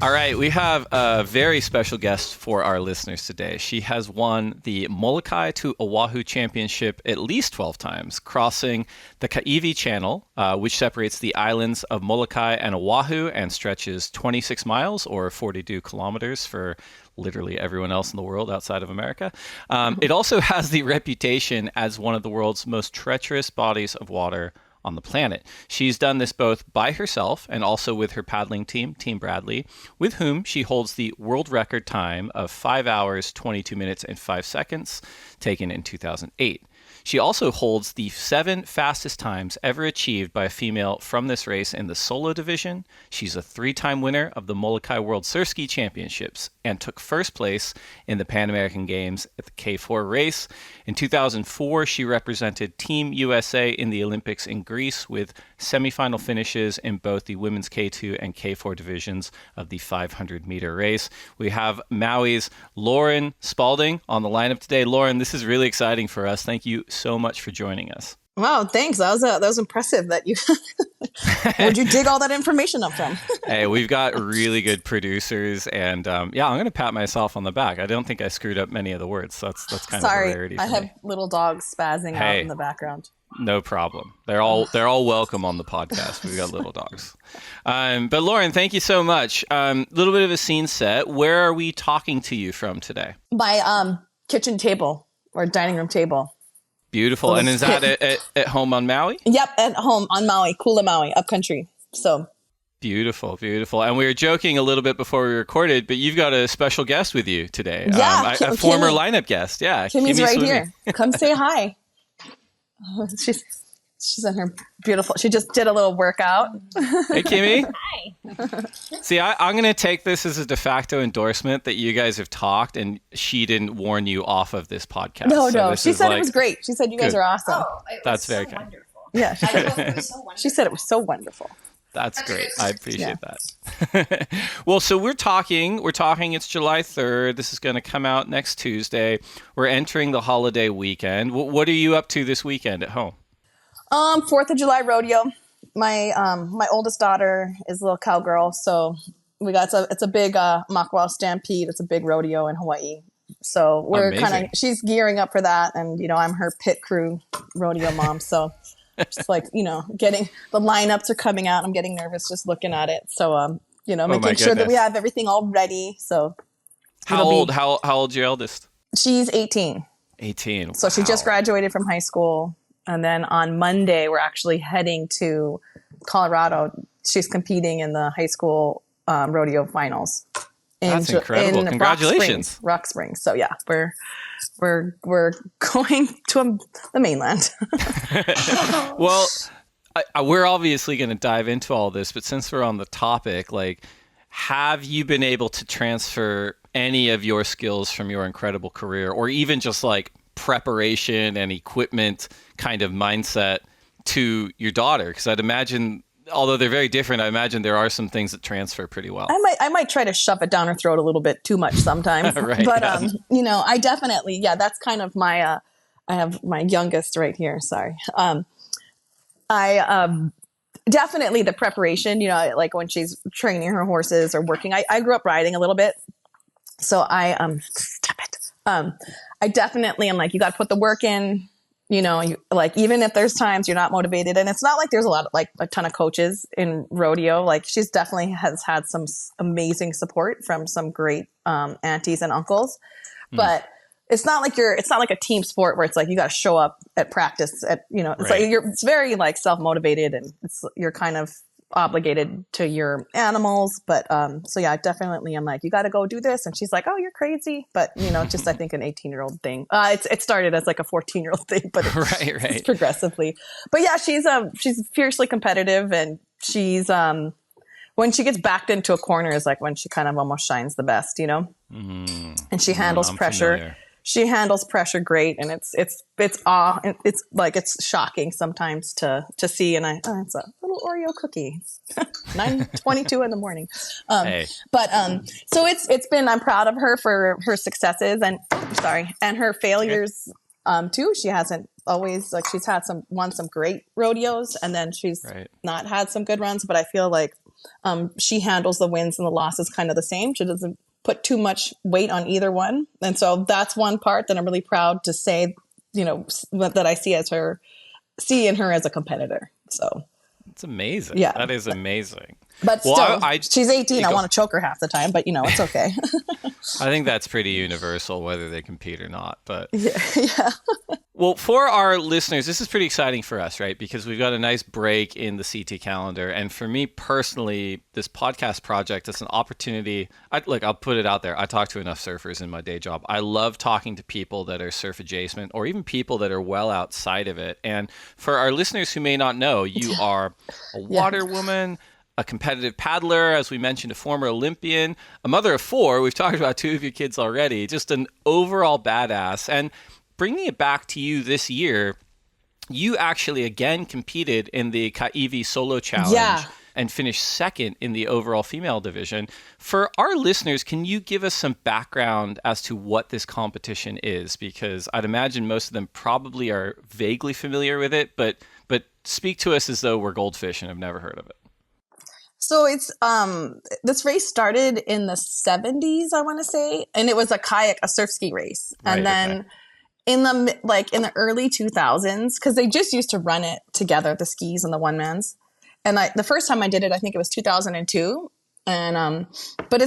All right, we have a very special guest for our listeners today. She has won the Molokai to Oahu Championship at least 12 times, crossing the Kaiwi Channel, which separates the islands of Molokai and Oahu and stretches 26 miles or 42 kilometers for literally everyone else in the world outside of America. It also has the reputation as one of the world's most treacherous bodies of water on the planet. She's done this both by herself and also with her paddling team, Team Bradley, with whom she holds the world record time of 5 hours, 22 minutes, and 5 seconds, taken in 2008. She also holds the 7 fastest times ever achieved by a female from this race in the solo division. She's a 3-time winner of the Molokai World Surfski Championships and took first place in the Pan American Games at the K4 race. In 2004, she represented Team USA in the Olympics in Greece with semifinal finishes in both the women's K2 and K4 divisions of the 500-meter race. We have Maui's Lauren Spalding on the lineup today. Lauren, this is really exciting for us. Thank you so much for joining us. Wow, thanks. That was impressive that you where'd you dig all that information up from? Hey, we've got really good producers, and I'm going to pat myself on the back. I don't think I screwed up many of the words. So that's kind of a rarity for I have me. Little dogs spazzing out in the background. No problem. They're all welcome on the podcast. We've got little dogs. But Lauren, thank you so much. Little bit of a scene set. Where are we talking to you from today? My kitchen table or dining room table. Beautiful. And is that at home on Maui? Yep, at home on Maui, Kula Maui, upcountry. So beautiful, beautiful. And we were joking a little bit before we recorded, but you've got a special guest with you today. Yeah, a former lineup guest. Yeah, Kimmy's right here. Come say hi. She's in her beautiful. She just did a little workout. Hey, Kimmy. Hi. See, I'm going to take this as a de facto endorsement that you guys have talked and she didn't warn you off of this podcast. No. She said it was great. She said you guys are awesome. Oh, That's so very kind. wonderful. Yeah. I thought it was so wonderful. She said it was so wonderful. That's great. I appreciate that. Well, so we're talking, it's July 3rd. This is going to come out next Tuesday. We're entering the holiday weekend. What are you up to this weekend at home? 4th of July rodeo. My oldest daughter is a little cowgirl, so we got it's a big Makawao Stampede. It's a big rodeo in Hawaii. So we're she's gearing up for that, and I'm her pit crew rodeo mom. So just like getting the lineups are coming out. I'm getting nervous just looking at it. So making sure that we have everything all ready. So how old's your eldest? She's 18. 18. So she just graduated from high school. And then on Monday, we're actually heading to Colorado. She's competing in the high school rodeo finals. That's incredible! Congratulations, Rock Springs. So yeah, we're going to the mainland. Well, we're obviously going to dive into all this, but since we're on the topic, have you been able to transfer any of your skills from your incredible career, or even just preparation and equipment kind of mindset to your daughter? Because I'd imagine, although they're very different, I imagine there are some things that transfer pretty well. I might try to shove it down her throat a little bit too much sometimes. Right, but I definitely, that's kind of my I have my youngest right here, sorry. I definitely the preparation, like when she's training her horses or working. I grew up riding a little bit. So stop it. I definitely am you got to put the work in, even if there's times you're not motivated, and it's not like there's a ton of coaches in rodeo. She's definitely has had some amazing support from some great, aunties and uncles, but it's not like a team sport where it's you got to show up at practice it's right. it's very self-motivated, and you're kind of obligated to your animals, but so yeah, definitely I'm you got to go do this, and she's like, oh, you're crazy, but just I think an 18-year-old thing. It started as a 14-year-old thing, but it's progressively. But yeah, she's fiercely competitive, and she's when she gets backed into a corner is when she kind of almost shines the best, and she handles pressure. Familiar. She handles pressure great, and it's shocking sometimes to see. And it's a little Oreo cookie, 9:22 in the morning. But so it's been. I'm proud of her for her successes and her failures too. She hasn't always she's had won some great rodeos, and then she's not had some good runs. But I feel She handles the wins and the losses kind of the same. She doesn't put too much weight on either one. And so that's one part that I'm really proud to say, that I see in her as a competitor. So it's amazing. Yeah. That is amazing. But Well, still, she's 18. I want to choke her half the time, but it's okay. I think that's pretty universal, whether they compete or not. But yeah. Well, for our listeners, this is pretty exciting for us, right? Because we've got a nice break in the CT calendar. And for me personally, this podcast project is an opportunity. I'll put it out there. I talk to enough surfers in my day job. I love talking to people that are surf adjacent or even people that are well outside of it. And for our listeners who may not know, you are a water woman, a competitive paddler, as we mentioned, a former Olympian, a mother of 4. We've talked about 2 of your kids already. Just an overall badass. And bringing it back to you this year, you actually again competed in the Kaiwi Solo Challenge and finished second in the overall female division. For our listeners, can you give us some background as to what this competition is? Because I'd imagine most of them probably are vaguely familiar with it, but speak to us as though we're goldfish and have never heard of it. So it's this race started in the 70s, I want to say, and it was a surf ski race, and then. In the early 2000s, because they just used to run it together, the skis and the one mans. And the first time I did it, I think it was 2002. And but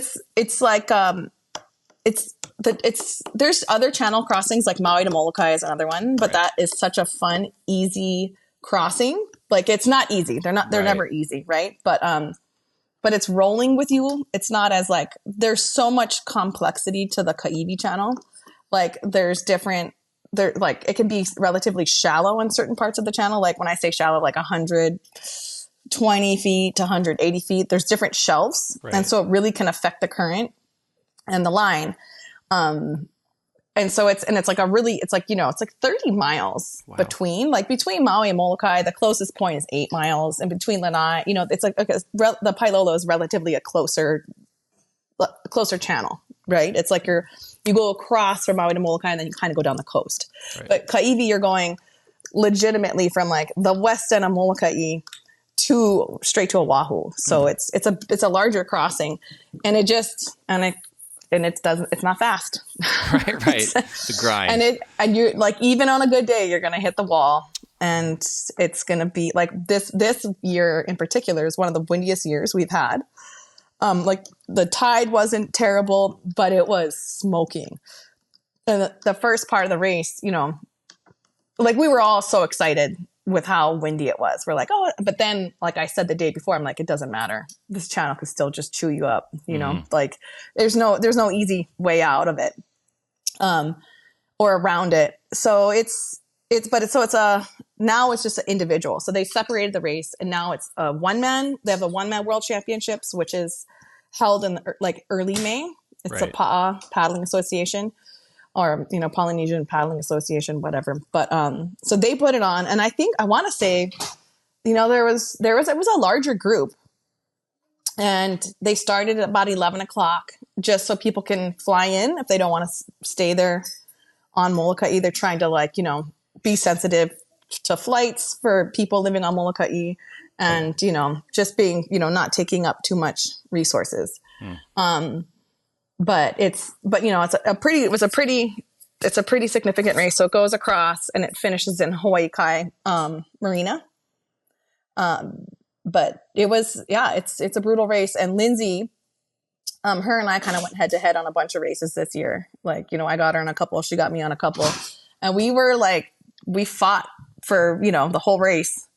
there's other channel crossings like Maui to Molokai is another one, but that is such a fun, easy crossing. Like it's not easy. They're never easy, right? But it's rolling with you. It's not as there's so much complexity to the Kaiwi channel. Like there's different. It can be relatively shallow in certain parts of the channel. Like when I say shallow, like 120 feet to 180 feet, there's different shelves. Right. And so it really can affect the current and the line. And so it's like 30 miles between Maui and Molokai. The closest point is 8 miles, and between Lanai, it's the Pailolo is relatively a closer channel, right? It's like you go across from Maui to Molokai and then you kind of go down the coast. Right. But Kaiwi, you're going legitimately from the west end of Molokai straight to Oahu. So it's a larger crossing, and it's not fast. Right. It's a grind. And you're even on a good day, you're going to hit the wall, and it's going to be this year in particular is one of the windiest years we've had. The tide wasn't terrible, but it was smoking. And the first part of the race, we were all so excited with how windy it was. We're like, oh, but then, like I said the day before, I'm like, it doesn't matter. This channel could still just chew you up, there's no easy way out of it, or around it. So now it's just an individual. So they separated the race, and now it's a one man. They have the one man world championships, which is held in early May. It's a PA'a Paddling Association, or Polynesian Paddling Association, whatever. But so they put it on, and I want to say, it was a larger group, and they started at about 11 o'clock just so people can fly in if they don't want to stay there on Molokai. They're trying to be sensitive to flights for people living on Molokai, and just being not taking up too much resources. But it's a pretty significant race. So it goes across and it finishes in Hawaii Kai Marina. But it's a brutal race. And Lindsay, her and I kind of went head to head on a bunch of races this year. I got her on a couple, she got me on a couple, and we fought for, the whole race.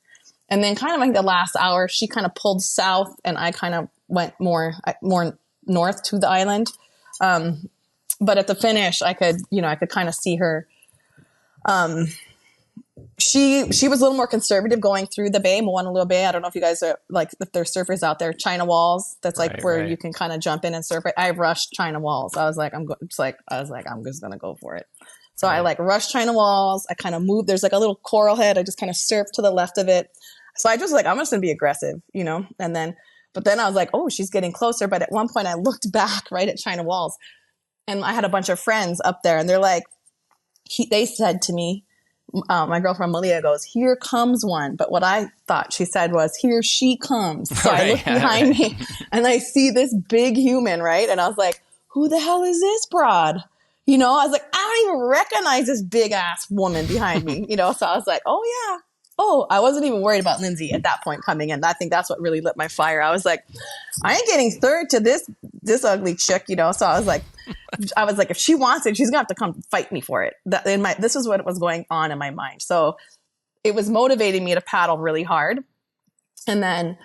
And then kind of the last hour, she kind of pulled south and I kind of went more north to the island. But at the finish, I could kind of see her. She was a little more conservative going through the bay, Moanalua Bay. I don't know if you guys are if there's surfers out there, China Walls. That's where you can kind of jump in and surf it. I rushed China Walls. I was like, I'm just going to go for it. So I rushed China Walls. I kind of moved. There's a little coral head. I just kind of surfed to the left of it. So I just I'm just going to be aggressive, but then I was like, oh, she's getting closer. But at one point I looked back right at China Walls, and I had a bunch of friends up there, and they're they said to me, my girlfriend Malia goes, "Here comes one." But what I thought she said was, "Here she comes." So I look behind me and I see this big human, right? And I was like, who the hell is this broad? You know, I was like, I don't even recognize this big ass woman behind me, you know? So I was like, oh yeah. Oh, I wasn't even worried about Lindsay at that point coming in. I think that's what really lit my fire. I was like, I ain't getting third to this ugly chick, you know? So I was like, if she wants it, she's gonna have to come fight me for it. This is what was going on in my mind. So it was motivating me to paddle really hard. And then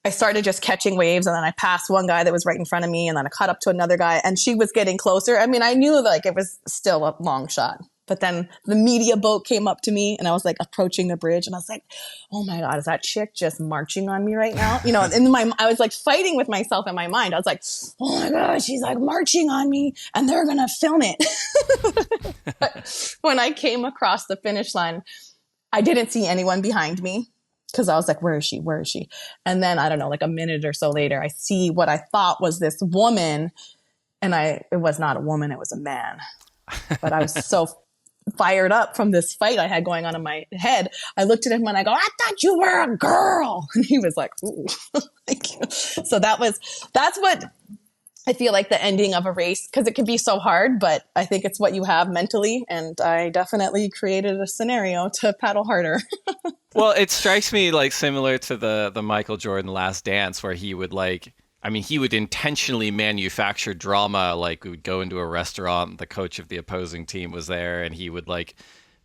I started just catching waves, and then I passed one guy that was right in front of me, and then I caught up to another guy, and she was getting closer. I mean, I knew like it was still a long shot, but then the media boat came up to me, and I was like approaching the bridge, and I was like, oh my God, is that chick just marching on me right now? You know, I was like fighting with myself in my mind. I was like, oh my God, she's like marching on me, and they're going to film it. But when I came across the finish line, I didn't see anyone behind me. Because I was like, where is she? Where is she? And then, I don't know, like a minute or so later, I see what I thought was this woman. And it was not a woman, it was a man. But I was so fired up from this fight I had going on in my head. I looked at him and I go, I thought you were a girl. And he was like, ooh. Thank you. So that's what I feel like the ending of a race, because it can be so hard, but I think it's what you have mentally. And I definitely created a scenario to paddle harder. Well, it strikes me like similar to the Michael Jordan Last Dance, where he would he would intentionally manufacture drama. Like we would go into a restaurant, the coach of the opposing team was there, and he would like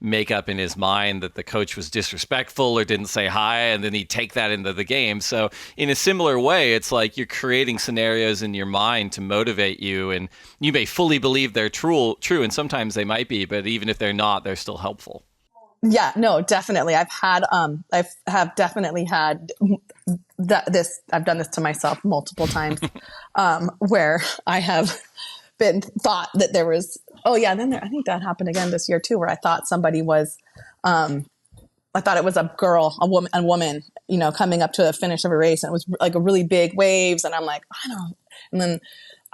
make up in his mind that the coach was disrespectful or didn't say hi, and then he'd take that into the game. So in a similar way, it's like you're creating scenarios in your mind to motivate you, and you may fully believe they're true, and sometimes they might be, but even if they're not, they're still helpful. Yeah, no, definitely. I've definitely had I've done this to myself multiple times, where I have been thought that there was, oh yeah. And then I think that happened again this year too, where I thought somebody was, I thought it was a girl, a woman, you know, coming up to the finish of a race, and it was like a really big waves. And I'm like, I don't, and then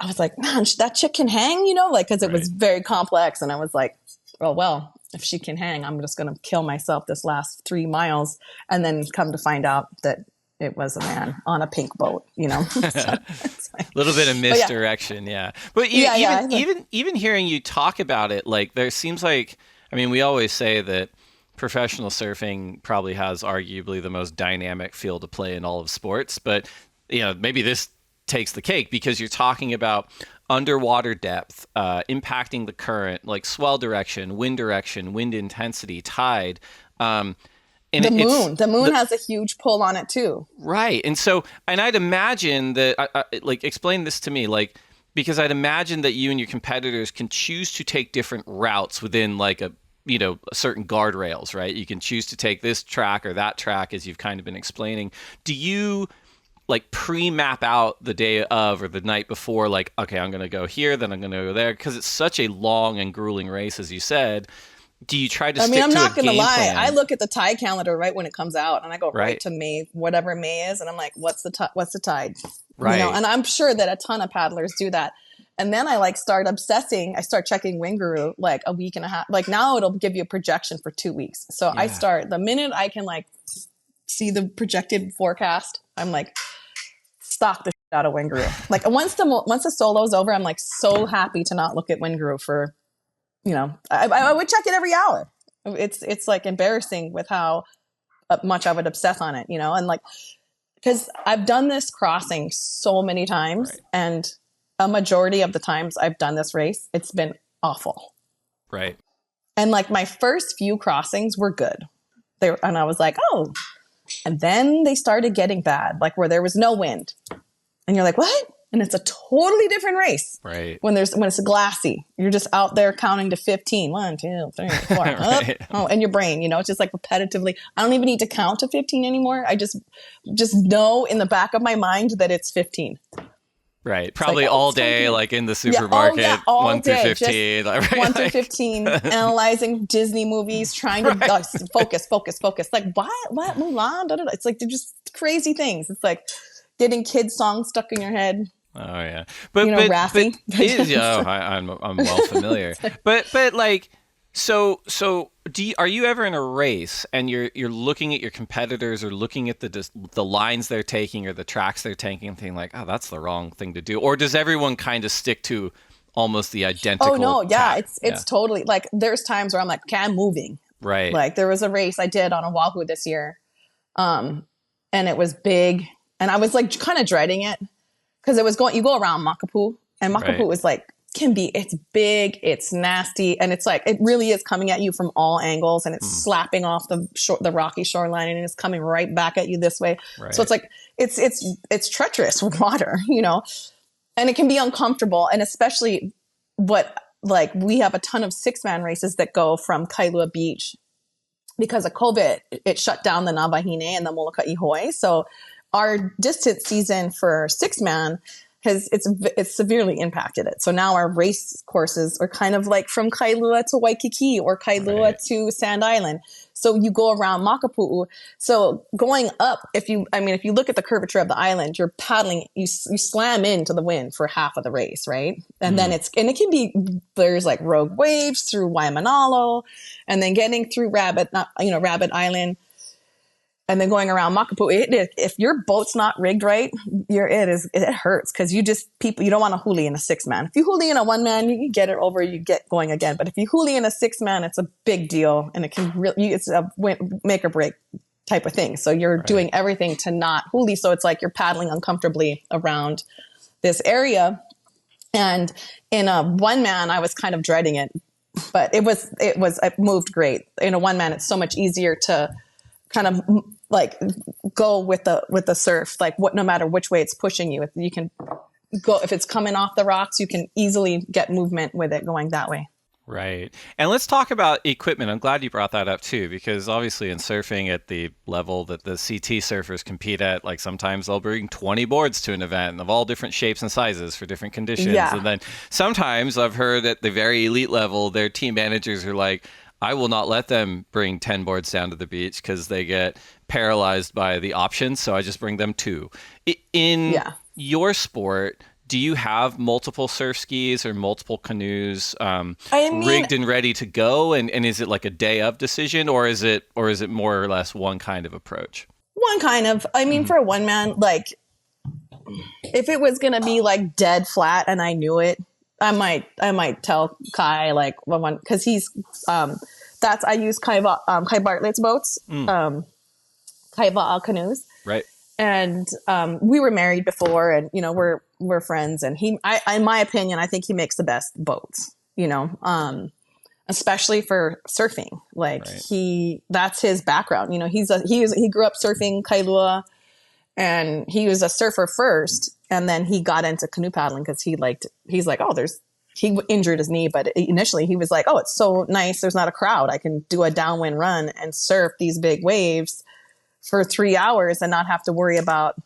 I was like, man, that chick can hang, you know, like, cause it was very complex. And I was like, oh, well, if she can hang, I'm just going to kill myself this last 3 miles. And then come to find out that it was a man on a pink boat, you know. So a little bit of misdirection, yeah. But even hearing you talk about it, like there seems like, I mean, we always say that professional surfing probably has arguably the most dynamic field to play in all of sports, but you know, maybe this takes the cake because you're talking about underwater depth, impacting the current, like swell direction, wind intensity, tide. And the moon has a huge pull on it too. Right. And so, and I'd imagine that, like, explain this to me, like, because I'd imagine that you and your competitors can choose to take different routes within like certain guardrails, right? You can choose to take this track or that track, as you've kind of been explaining. Do you like pre-map out the day of or the night before, like, okay, I'm going to go here, then I'm going to go there? Because it's such a long and grueling race, as you said. Do you try to stick to a game plan? I'm not going to lie. I look at the tide calendar right when it comes out, and I go right to May, whatever May is, and I'm like, what's the tide? Right. You know, and I'm sure that a ton of paddlers do that. And then I like start obsessing. I start checking Wind Guru like a week and a half. Like now it'll give you a projection for 2 weeks. So I start the minute I can like see the projected forecast. I'm like, stock the shit out of Wind Guru. Like once the solo's over, I'm like so happy to not look at Wind Guru for, you know, I would check it every hour. It's like embarrassing with how much I would obsess on it, you know, and like, because I've done this crossing so many times, and a majority of the times I've done this race, it's been awful. Right. And like my first few crossings were good. And I was like, oh, and then they started getting bad, like where there was no wind. And you're like, what? And it's a totally different race. Right. When it's glassy, you're just out there counting to 15. 1, 2, 3, 4. Right. Oh, and your brain, you know, it's just like repetitively. I don't even need to count to 15 anymore. I just know in the back of my mind that it's 15. Right. Probably like, all day, like in the supermarket, all 1 through day, 15. Just 1 through 15, analyzing Disney movies, trying to focus. Like, what? Mulan? Da, da, da. It's like, they're just crazy things. It's like getting kids' songs stuck in your head. Oh, yeah. Raffy. I'm well familiar. but like, So are you ever in a race and you're looking at your competitors or looking at the lines they're taking or the tracks they're taking and thinking like, oh, that's the wrong thing to do? Or does everyone kind of stick to almost the identical Oh no, yeah, tack? it's totally like there's times where I'm like, okay, I'm moving. Right. Like there was a race I did on Oahu this year, and it was big, and I was like kind of dreading it because it was going. You go around Makapu, and Makapu Right. is like it's big, it's nasty, and it's like it really is coming at you from all angles, and it's slapping off the rocky shoreline, and it's coming right back at you this way. Right. So it's like it's treacherous water, and it can be uncomfortable, and especially we have a ton of 6-man races that go from Kailua Beach because of COVID. It shut down the Navahine and the Molokai Ihoi. So our distance season for 6-man it's severely impacted it. So now our race courses are kind of like from Kailua to Waikiki or Kailua to Sand Island. So you go around Makapu'u. So going up, if you look at the curvature of the island, you're paddling, you slam into the wind for half of the race, right? And then it can be, there's like rogue waves through Waimanalo and then getting through Rabbit Island. And then going around Makapu, if your boat's not rigged right, it hurts because you don't want to huli in a 6-man. If you huli in a 1-man, you get it over, you get going again. But if you huli in a 6-man, it's a big deal, and it can it's a make or break type of thing. So you're doing everything to not huli. So it's like you're paddling uncomfortably around this area. And in a 1-man, I was kind of dreading it, but it moved great. In a 1-man, it's so much easier to kind of like go with the surf, like no matter which way it's pushing you, you can go. If it's coming off the rocks, you can easily get movement with it going that way. Right. And let's talk about equipment. I'm glad you brought that up too, because obviously in surfing at the level that the CT surfers compete at, like sometimes they'll bring 20 boards to an event of all different shapes and sizes for different conditions. Yeah. And then sometimes I've heard at the very elite level, their team managers are like, I will not let them bring 10 boards down to the beach because they get paralyzed by the options. So I just bring them 2. In your sport, do you have multiple surf skis or multiple canoes rigged and ready to go? And is it like a day of decision, or is it more or less one kind of approach? One kind of. For a 1-man, like if it was gonna be like dead flat and I knew it, I might tell Kai like because he's I use Kai Bartlett's boats, Kai Va'a canoes, right? And we were married before, and we're friends. And in my opinion, I think he makes the best boats. Especially for surfing. Like that's his background. He grew up surfing Kailua, and he was a surfer first. And then he got into canoe paddling because he injured his knee, but initially he was like, oh, it's so nice. There's not a crowd. I can do a downwind run and surf these big waves for 3 hours and not have to worry about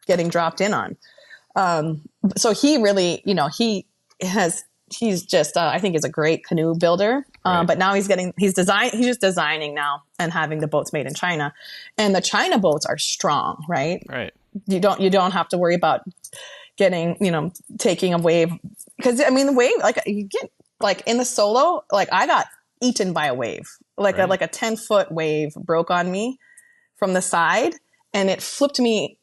getting dropped in on. So he really, he's just, I think he's a great canoe builder. But now he's just designing now and having the boats made in China, and the China boats are strong, right? Right. You don't have to worry about getting, taking a wave. Because the wave, like you get like in the solo, like I got eaten by a wave, like a 10-foot wave broke on me from the side, and it flipped me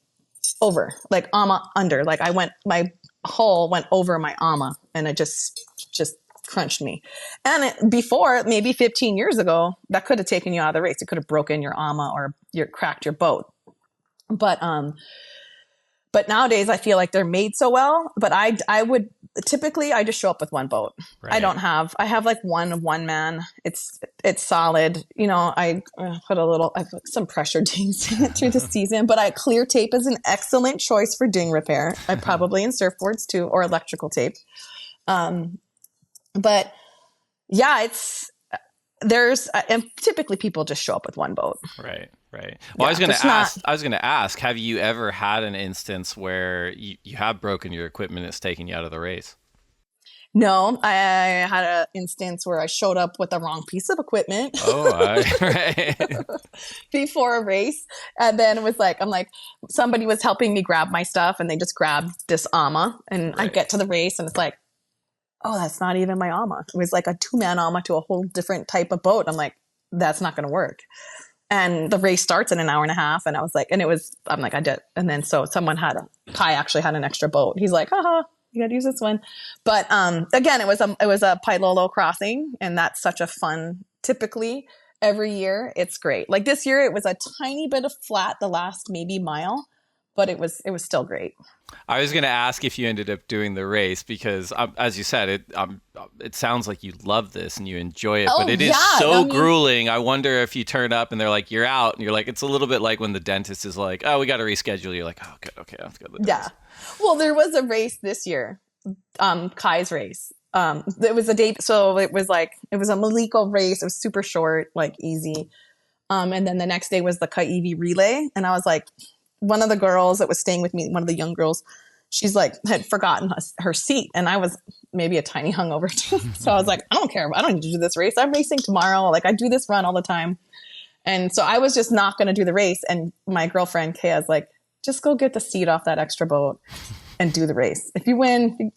over, like ama under. Like my hull went over my ama, and it just crunched me. And before, maybe 15 years ago, that could have taken you out of the race. It could have broken your ama or cracked your boat. But nowadays I feel like they're made so well, but I would typically, I just show up with one boat. Right. I have like one man. It's solid. I put some pressure dings through the season, but clear tape is an excellent choice for ding repair. I probably in surfboards too, or electrical tape. But yeah, and typically people just show up with one boat. Right. Right. Well, yeah, I was going to ask, have you ever had an instance where you have broken your equipment, it's taken you out of the race? No, I had an instance where I showed up with the wrong piece of equipment. Right. Before a race. And then it was like, somebody was helping me grab my stuff, and they just grabbed this ama, and I get to the race, and it's like, oh, that's not even my ama. It was like a 2-man ama to a whole different type of boat. I'm like, that's not going to work. And the race starts in an hour and a half. And I was like, I'm like, I did. And then so Kai actually had an extra boat. He's like, haha, you got to use this one. But again, it was a Pailolo crossing. And that's such a fun, typically every year. It's great. Like this year, it was a tiny bit of flat the last maybe mile, but it was still great. I was going to ask if you ended up doing the race because, as you said, it sounds like you love this and you enjoy it, but it is so grueling. I wonder if you turn up and they're like, you're out, and you're like, it's a little bit like when the dentist is like, oh, we got to reschedule. You're like, oh, good, okay, I have to go to the dentist. Well, there was a race this year, Kai's race. It was a day, so it was a Maliko race. It was super short, like easy. And then the next day was the Kaiwi relay, and I was like, one of the girls that was staying with me, one of the young girls, she's like, had forgotten her seat. And I was maybe a tiny hungover too. So I was like, I don't care. I don't need to do this race. I'm racing tomorrow. Like I do this run all the time. And so I was just not going to do the race. And my girlfriend, Kaya's like, just go get the seat off that extra boat and do the race. If you win,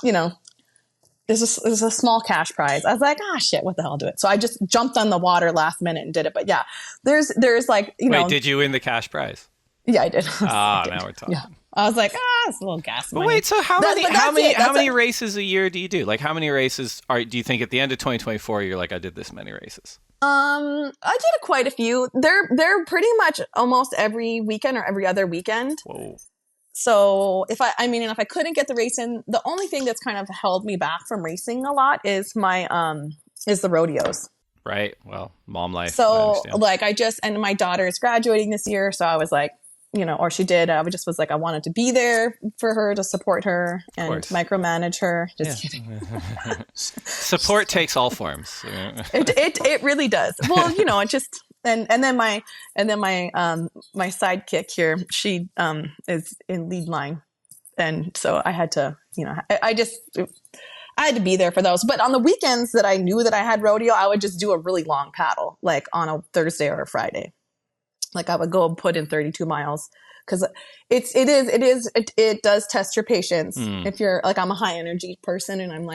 there's a small cash prize. I was like, shit, what the hell, I'll do it. So I just jumped on the water last minute and did it. But yeah, there's like, Wait, did you win the cash prize? Yeah, I did. Now we're talking. Yeah. I was like, it's a little gas money. But wait, so how many races a year do you do? Like how many races do you think at the end of 2024 you're like, I did this many races? I did quite a few. They're pretty much almost every weekend or every other weekend. Whoa. So if I couldn't get the race in, the only thing that's kind of held me back from racing a lot is is the rodeos. Right. Well, mom life. So like and my daughter is graduating this year. So I was like, or she did. I just was like, I wanted to be there for her, to support her and micromanage her. Just kidding. Support takes all forms. It really does. Well, it just and then my sidekick here, she is in lead line, and so I had to, I had to be there for those. But on the weekends that I knew that I had rodeo, I would just do a really long paddle, like on a Thursday or a Friday. Like I would go and put in 32 miles because it does test your patience. If you're like, I'm a high energy person and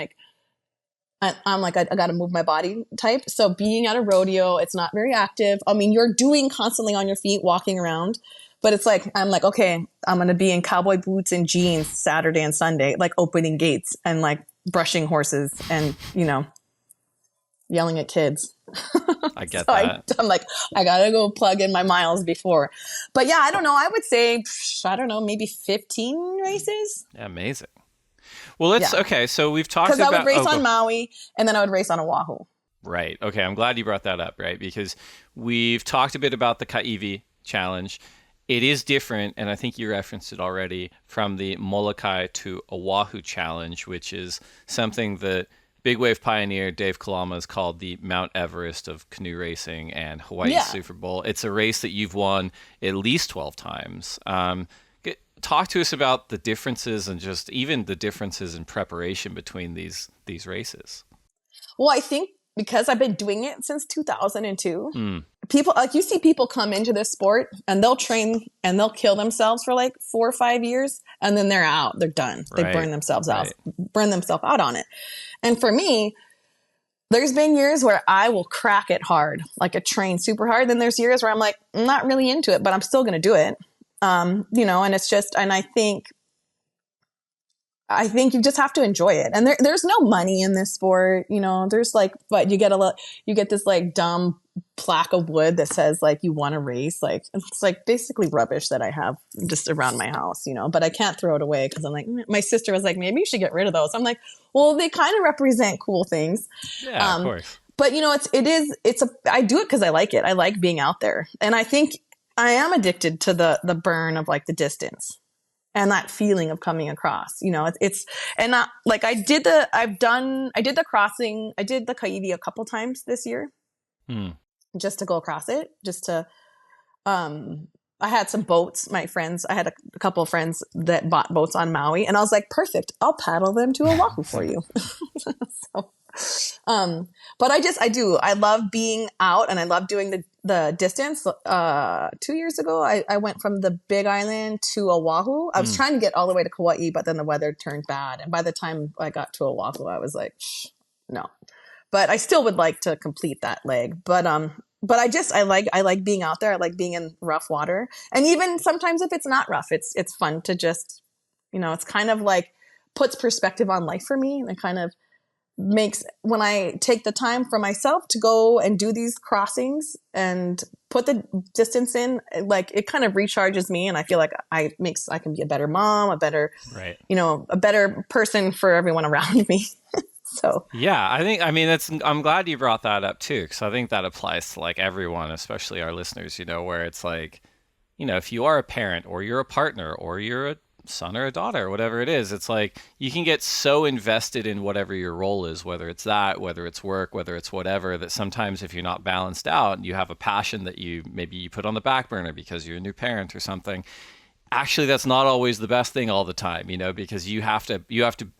I got to move my body type. So being at a rodeo, it's not very active. I mean, you're doing constantly on your feet, walking around, but it's like, I'm like, okay, I'm going to be in cowboy boots and jeans Saturday and Sunday, like opening gates and like brushing horses and, yelling at kids. I get that. I'm like, I gotta go plug in my miles before. But yeah, I don't know. I would say, maybe 15 races. Yeah, amazing. Well, okay. So we've talked about... Because I would race on Maui and then I would race on Oahu. Right. Okay. I'm glad you brought that up, right? Because we've talked a bit about the Kaiwi challenge. It is different, and I think you referenced it already, from the Molokai to Oahu challenge, which is something that big wave pioneer Dave Kalama has called the Mount Everest of canoe racing and Hawaii Super Bowl. It's a race that you've won at least 12 times. Talk to us about the differences and just even the differences in preparation between these races. Well, I think because I've been doing it since 2002, people, like, you see people come into this sport and they'll train and they'll kill themselves for like 4 or 5 years and then they're out, they're done. They burn themselves out on it. And for me, there's been years where I will crack it hard, like I train super hard. Then there's years where I'm like, I'm not really into it, but I'm still going to do it. And it's just, and I think you just have to enjoy it. And there's no money in this sport, there's like, but you get this like dumb plaque of wood that says like, you want to race. Like, it's like basically rubbish that I have just around my house, but I can't throw it away. Cause I'm like, my sister was like, maybe you should get rid of those. I'm like, well, they kind of represent cool things. Yeah, of course. But I do it cause I like it. I like being out there. And I think I am addicted to the burn of like the distance. And that feeling of coming across, it's, and not like I did the crossing. I did the Kaiwi a couple times this year just to go across it, I had some boats, I had a couple of friends that bought boats on Maui and I was like, perfect. I'll paddle them to Oahu for you. But I love being out and I love doing the distance. 2 years ago, I went from the Big Island to Oahu. I was trying to get all the way to Kauai, but then the weather turned bad. And by the time I got to Oahu, I was like, no. But I still would like to complete that leg. But I like being out there. I like being in rough water. And even sometimes if it's not rough, it's fun to just, it's kind of like puts perspective on life for me. And it kind of makes, when I take the time for myself to go and do these crossings and put the distance in, like it kind of recharges me, and I feel like I can be a better mom, a better, right, a better person for everyone around me. So yeah, I'm glad you brought that up too, because I think that applies to like everyone, especially our listeners, where it's like, if you are a parent or you're a partner or you're a son or a daughter, whatever it is, it's like you can get so invested in whatever your role is, whether it's whether it's work, whether it's whatever, that sometimes if you're not balanced out, you have a passion that you put on the back burner because you're a new parent or something. Actually, that's not always the best thing all the time, because you have to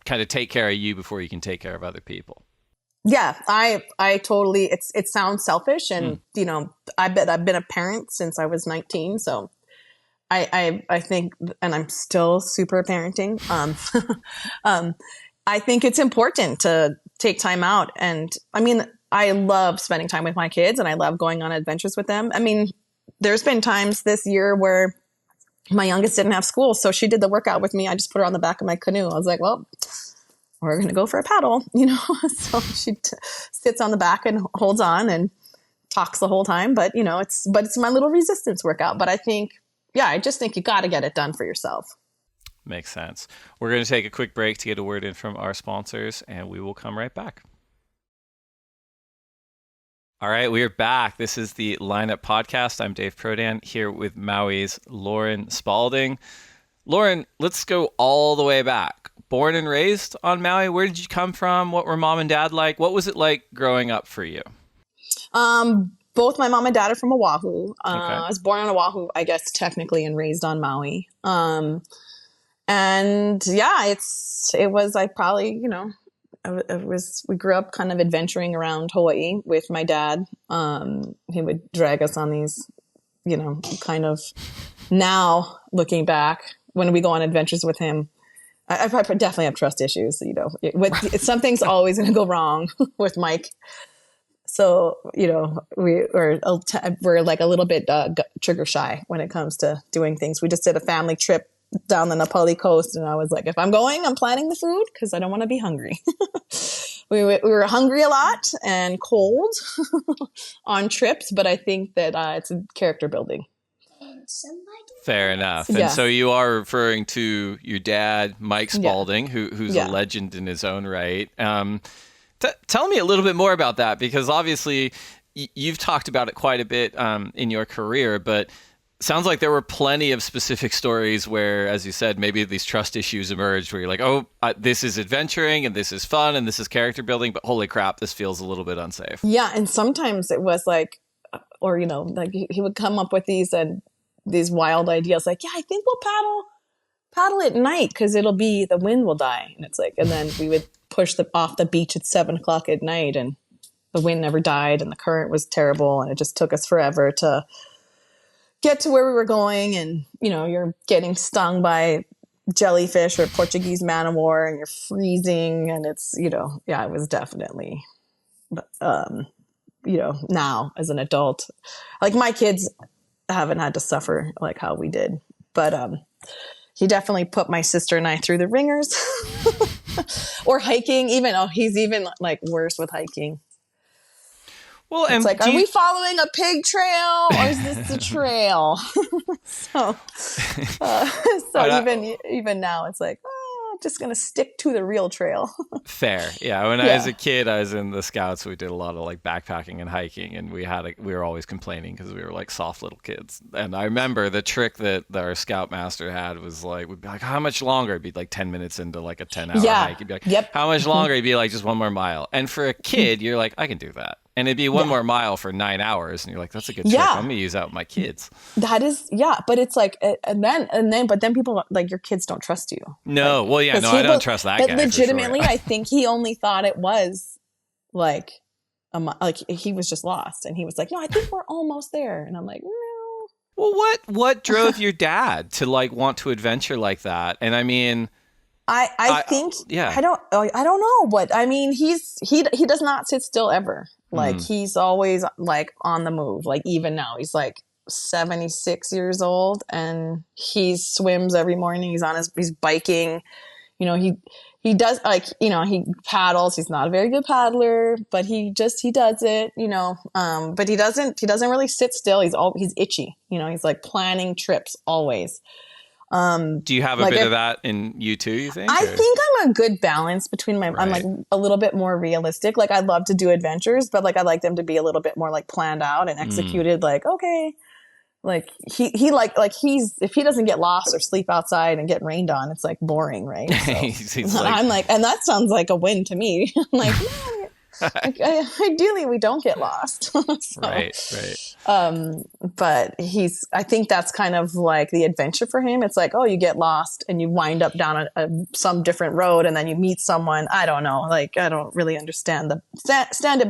kind of take care of you before you can take care of other people. Yeah, I totally, it sounds selfish, and I've been a parent since I was 19, so I think, and I'm still super parenting. I think it's important to take time out. And I love spending time with my kids, and I love going on adventures with them. There's been times this year where my youngest didn't have school, so she did the workout with me. I just put her on the back of my canoe. I was like, well, we're going to go for a paddle, so she sits on the back and holds on and talks the whole time. But, it's my little resistance workout. But I just think you got to get it done for yourself. Makes sense. We're going to take a quick break to get a word in from our sponsors, and we will come right back. All right, we are back. This is the Lineup Podcast. I'm Dave Prodan here with Maui's Lauren Spalding. Lauren, let's go all the way back. Born and raised on Maui. Where did you come from? What were mom and dad like? What was it like growing up for you? Both my mom and dad are from Oahu. Okay. I was born on Oahu, I guess, technically, and raised on Maui. And yeah, we grew up kind of adventuring around Hawaii with my dad. He would drag us on these, kind of, now looking back, when we go on adventures with him, I definitely have trust issues. Something's always going to go wrong with Mike. So, we're like a little bit trigger shy when it comes to doing things. We just did a family trip down the Napali coast, and I was like, if I'm going, I'm planning the food because I don't want to be hungry. We were hungry a lot and cold on trips, but I think that it's character building. Fair enough. Yeah. And so you are referring to your dad, Mike Spalding, who's a legend in his own right. Tell me a little bit more about that, because obviously you've talked about it quite a bit in your career, but sounds like there were plenty of specific stories where, as you said, maybe these trust issues emerged where you're like, oh, this is adventuring and this is fun and this is character building, but holy crap, this feels a little bit unsafe. Yeah. And sometimes it was like, or, like he would come up with these wild ideas like, yeah, I think we'll paddle at night because the wind will die. And it's like, and then we would push off the beach at 7:00 at night, and the wind never died and the current was terrible. And it just took us forever to get to where we were going. And, you're getting stung by jellyfish or Portuguese man o' war and you're freezing. And it's, it was definitely, now as an adult, like my kids haven't had to suffer like how we did, but, he definitely put my sister and I through the ringers. Or hiking, he's even like worse with hiking. Well, and it's like, are we following a pig trail or is this the trail? so even now it's like, I'm just going to stick to the real trail. Fair. Yeah. When I was a kid, I was in the Scouts. We did a lot of like backpacking and hiking, and we were always complaining because we were like soft little kids. And I remember the trick that our Scoutmaster had was like, we'd be like, how much longer? It'd be like 10 minutes into like a 10-hour hike. He'd be like, yep. How much longer? It'd be like just one more mile. And for a kid, you're like, I can do that. And it'd be one more mile for 9 hours. And you're like, that's a good trick. I'm going to use that with my kids. That is, but it's like, but then people, like, your kids don't trust you. No. Like, well, yeah, no, I don't trust that guy. But legitimately, for sure. I think he only thought it was like like he was just lost, and he was like, no, I think we're almost there. And I'm like, no. Well, what drove your dad to like want to adventure like that? And I mean, I think, yeah. I don't know what, I mean, he does not sit still ever. Like he's always like on the move. Like even now he's like 76 years old and he swims every morning. He's biking, you know, he does like, you know, he paddles. He's not a very good paddler, but he does it, you know. But he doesn't really sit still. He's itchy, you know, he's like planning trips always. Do you have a like bit of that in you too, you think? I think I'm a good balance between I'm like a little bit more realistic. Like I love to do adventures, but like I like them to be a little bit more like planned out and executed. Like, okay. Like he's if he doesn't get lost or sleep outside and get rained on, it's like boring, right? So he's like, I'm like, and that sounds like a win to me. I'm like, no, like, ideally we don't get lost. So, right. but I think that's kind of like the adventure for him. It's like, oh, you get lost and you wind up down some different road and then you meet someone. I don't know. Like, I don't really understand it,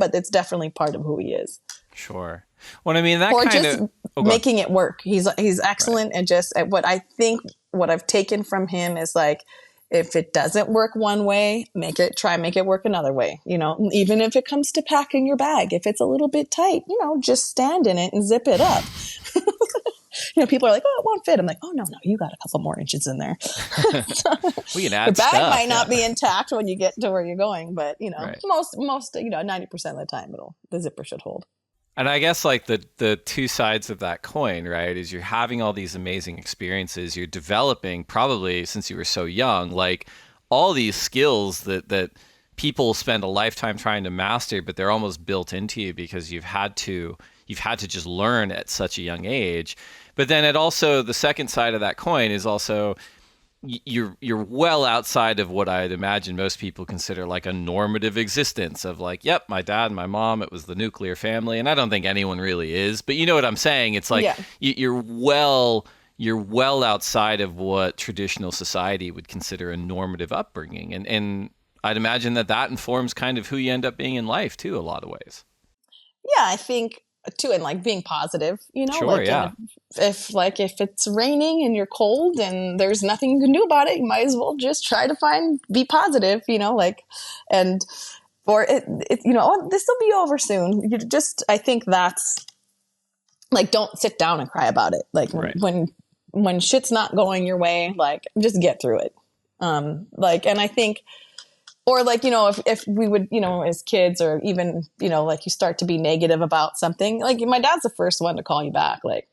but it's definitely part of who he is. Sure. Well, I mean, that or kind just of making it work. He's excellent at just at what I've taken from him is like, if it doesn't work one way, make it work another way. You know, even if it comes to packing your bag, if it's a little bit tight, you know, just stand in it and zip it up. You know, people are like, oh, it won't fit. I'm like, oh, no, you got a couple more inches in there. We can add the bag stuff, might not be intact when you get to where you're going, but you know, most, you know, 90% of the time the zipper should hold. And I guess like the two sides of that coin, right, is you're having all these amazing experiences. You're developing probably since you were so young, like all these skills that people spend a lifetime trying to master, but they're almost built into you because you've had to just learn at such a young age. But then the second side of that coin is also you're well outside of what I'd imagine most people consider like a normative existence of like, yep, my dad and my mom, it was the nuclear family. And I don't think anyone really is, but you know what I'm saying? It's like you're well outside of what traditional society would consider a normative upbringing. And I'd imagine that informs kind of who you end up being in life too, a lot of ways. Yeah, I think too, and like being positive, you know, sure, like yeah. if it's raining and you're cold and there's nothing you can do about it, you might as well just try to be positive, you know, like, or you know, this will be over soon. I think that's like, don't sit down and cry about it. Like when shit's not going your way, like just get through it. Like, and I think, or like, you know, if we would, you know, as kids or even, you know, like you start to be negative about something, like my dad's the first one to call you back. Like,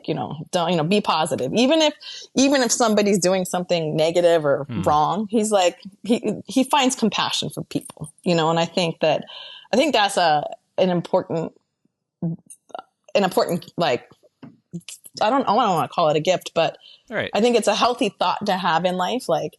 you know, don't, you know, be positive. Even if somebody's doing something negative or wrong, he's like, he finds compassion for people, you know? And I think that's an important, like, I don't want to call it a gift, but I think it's a healthy thought to have in life. Like,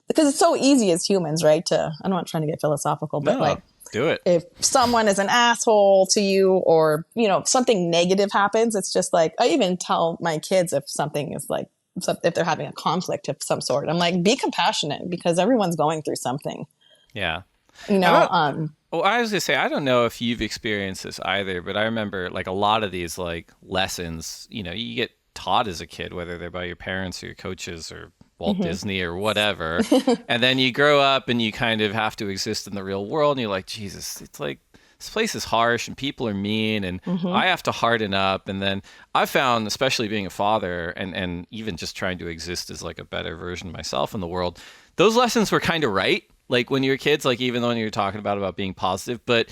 because it's so easy as humans, right? I'm not trying to get philosophical, but like, do it. If someone is an asshole to you or, you know, something negative happens, it's just like, I even tell my kids if something is like, if they're having a conflict of some sort, I'm like, be compassionate because everyone's going through something. Yeah. You know, well, I was going to say, I don't know if you've experienced this either, but I remember like a lot of these like lessons, you know, you get taught as a kid, whether they're by your parents or your coaches or Walt Disney or whatever. And then you grow up and you kind of have to exist in the real world. And you're like, Jesus, it's like, this place is harsh and people are mean and I have to harden up. And then I found, especially being a father and even just trying to exist as like a better version of myself in the world, those lessons were kind of right. Like when you're kids, like even when you're talking about being positive, but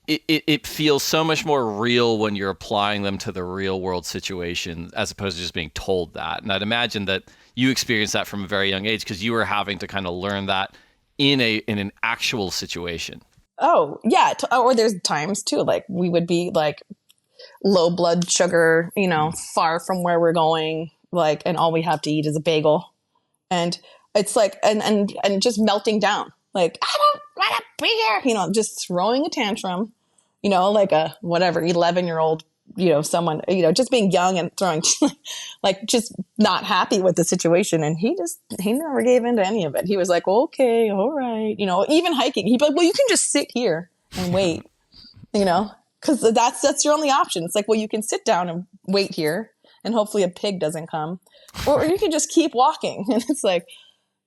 it feels so much more real when you're applying them to the real world situation as opposed to just being told that. And I'd imagine that you experienced that from a very young age because you were having to kind of learn that in an actual situation. Oh yeah. Or there's times too, like we would be like low blood sugar, you know, far from where we're going, like, and all we have to eat is a bagel. And it's like, and just melting down. Like, I don't want to be here, you know, just throwing a tantrum, you know, like a whatever 11-year-old, you know, someone, you know, just being young and throwing, like, just not happy with the situation. And he never gave in to any of it. He was like, okay, all right. You know, even hiking, he'd be like, well, you can just sit here and wait. you know, because that's your only option. It's like, well, you can sit down and wait here and hopefully a pig doesn't come, or you can just keep walking. And it's like,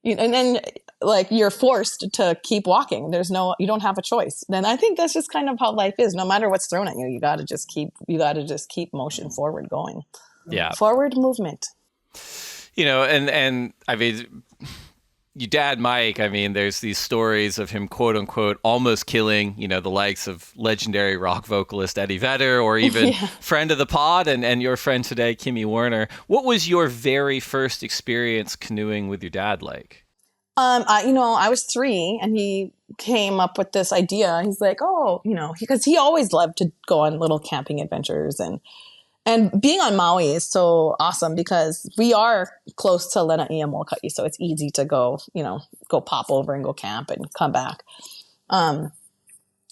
and then like you're forced to keep walking. You don't have a choice. Then I think that's just kind of how life is. No matter what's thrown at you, you got to just keep motion forward going. Yeah. Forward movement. And I mean, your dad, Mike, I mean, there's these stories of him, quote unquote, almost killing, the likes of legendary rock vocalist Eddie Vedder, or even friend of the pod and your friend today, Kimmy Warner. What was your very first experience canoeing with your dad like? I was 3 and he came up with this idea. He's like, because he always loved to go on little camping adventures, and being on Maui is so awesome because we are close to Lena'i and Molokai, so it's easy to go pop over and go camp and come back.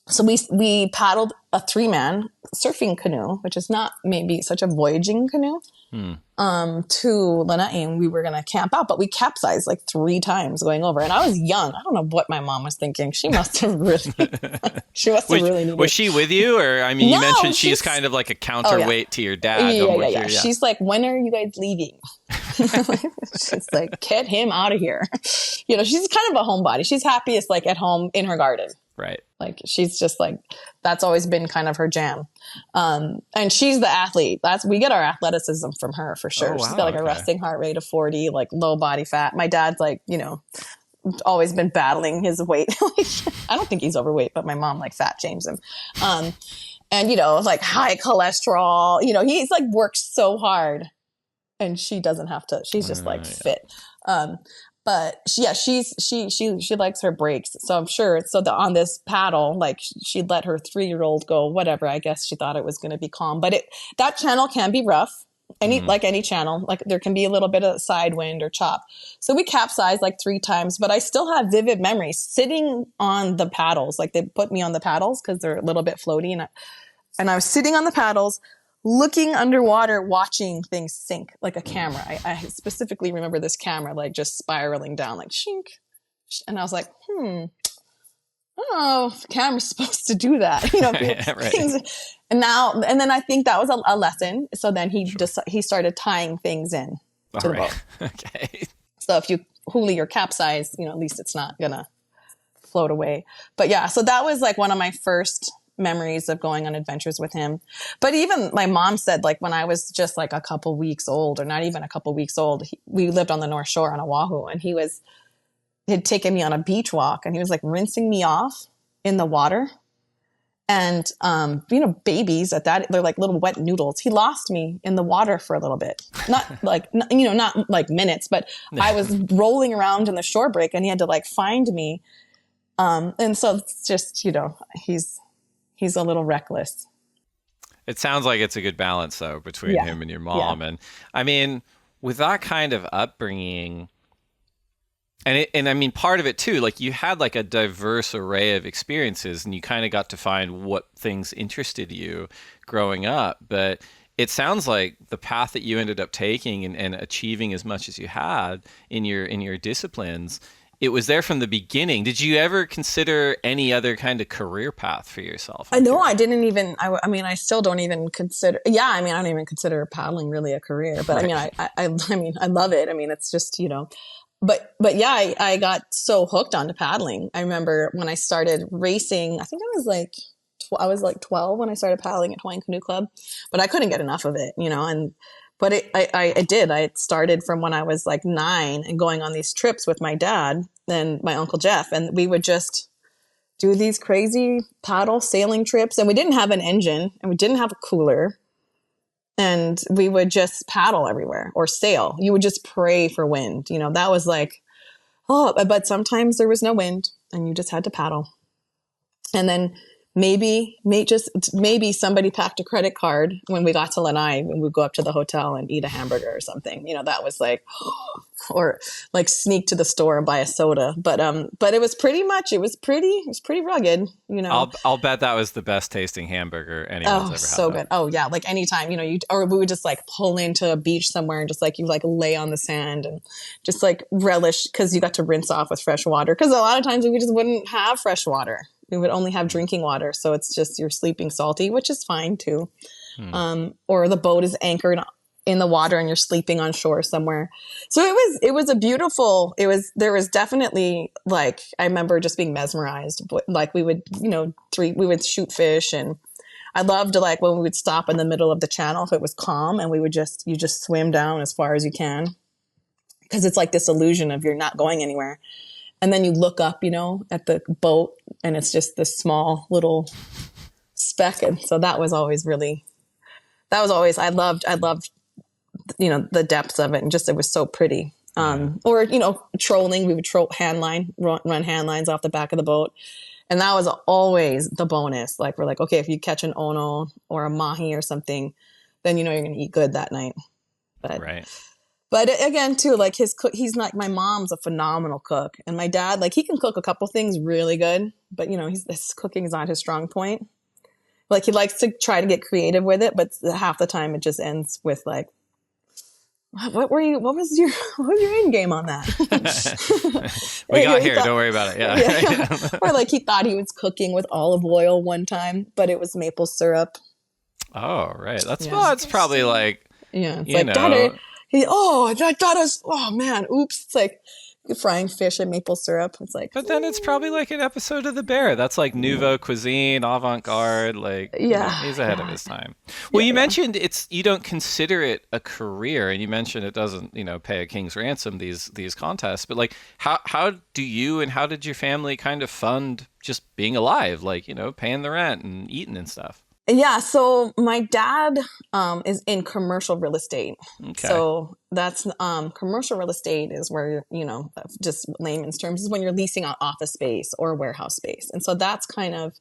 So we paddled a 3-man surfing canoe, which is not maybe such a voyaging canoe, to Lena'i, and we were going to camp out, but we capsized like 3 times going over. And I was young. I don't know what my mom was thinking. She must have really, needed. Was she with you? Or, I mean, you mentioned she's kind of like a counterweight to your dad. Yeah. She's like, when are you guys leaving? She's like, get him out of here. She's kind of a homebody. She's happiest like at home in her garden. Right. Like she's just like, that's always been kind of her jam. And she's the athlete. We get our athleticism from her for sure. Oh, wow, she's got like a resting heart rate of 40, like low body fat. My dad's like, always been battling his weight. I don't think he's overweight, but my mom like fat shames him. And like high cholesterol, he's like works so hard and she doesn't have to, she's just like fit. But she likes her breaks. So I'm sure. So on this paddle, like she'd let her 3-year-old go, whatever. I guess she thought it was going to be calm, but that channel can be rough. Like any channel, like there can be a little bit of side wind or chop. So we capsized like 3 times, but I still have vivid memories sitting on the paddles. Like they put me on the paddles because they're a little bit floaty. And I was sitting on the paddles, looking underwater, watching things sink like a camera. I specifically remember this camera like just spiraling down like shink. And I was like, the camera's supposed to do that. Things. And then I think that was a lesson. So then he started tying things in to the boat. Okay. So if you huli or capsize, at least it's not gonna float away. But yeah, so that was like one of my first memories of going on adventures with him. But even my mom said, like when I was just like a couple weeks old, or not even a couple weeks old, we lived on the North Shore on Oahu, and he had taken me on a beach walk, and he was like rinsing me off in the water. And babies at that, they're like little wet noodles. He lost me in the water for a little bit, not like minutes, but I was rolling around in the shore break, and he had to like find me. And so it's just he's a little reckless. It sounds like it's a good balance, though, between him and your mom. Yeah. And I mean, with that kind of upbringing, and I mean, part of it, too, like you had like a diverse array of experiences and you kind of got to find what things interested you growing up. But it sounds like the path that you ended up taking and achieving as much as you had in your disciplines, it was there from the beginning. Did you ever consider any other kind of career path for yourself? I know I didn't even, I still don't even consider, I don't even consider paddling really a career, but right. I love it. I mean, it's just, but yeah, I got so hooked onto paddling. I remember when I started racing, I think I was like 12 when I started paddling at Hawaiian Canoe Club, but I couldn't get enough of it, But I did. I started from when I was like 9 and going on these trips with my dad and my Uncle Jeff. And we would just do these crazy paddle sailing trips. And we didn't have an engine and we didn't have a cooler. And we would just paddle everywhere or sail. You would just pray for wind. That was like, but sometimes there was no wind and you just had to paddle. And then maybe somebody packed a credit card when we got to Lanai, when we'd go up to the hotel and eat a hamburger or something, that was like, or like sneak to the store and buy a soda. But it was pretty rugged, I'll bet that was the best tasting hamburger anyone's ever had. So good. Oh yeah. Like anytime, or we would just like pull into a beach somewhere and just like, you like lay on the sand and just like relish, cause you got to rinse off with fresh water. Cause a lot of times we just wouldn't have fresh water. We would only have drinking water. So it's just you're sleeping salty, which is fine too. Or the boat is anchored in the water and you're sleeping on shore somewhere. So it was a beautiful, there was definitely like, I remember just being mesmerized. Like we would, we would shoot fish, and I loved like when we would stop in the middle of the channel if it was calm, and you just swim down as far as you can. Cause it's like this illusion of you're not going anywhere. And then you look up, at the boat, and it's just this small little speck. And so that was always I loved, the depths of it, and just, it was so pretty. Or, trolling, we would run hand lines off the back of the boat. And that was always the bonus. Like, we're like, okay, if you catch an ono or a mahi or something, then, you're going to eat good that night. But again, too, like he's not, my mom's a phenomenal cook, and my dad, like he can cook a couple things really good, but his cooking is not his strong point. Like he likes to try to get creative with it, but half the time it just ends with like, what was your end game on that? We got here. Don't worry about it. Yeah. Or like he thought he was cooking with olive oil one time, but it was maple syrup. Oh, right. That's probably like, it's like, Daddy, oh man, oops. It's like frying fish in maple syrup. It's like, but then it's probably like an episode of The Bear. That's like nouveau cuisine, avant-garde. Like, he's ahead of his time. Well, you mentioned you don't consider it a career, and you mentioned it doesn't, pay a king's ransom, these contests. But like, how do you and how did your family kind of fund just being alive, like, paying the rent and eating and stuff? Yeah, so my dad is in commercial real estate. Okay. So that's commercial real estate is where, just layman's terms, is when you're leasing out office space or warehouse space. And so that's kind of,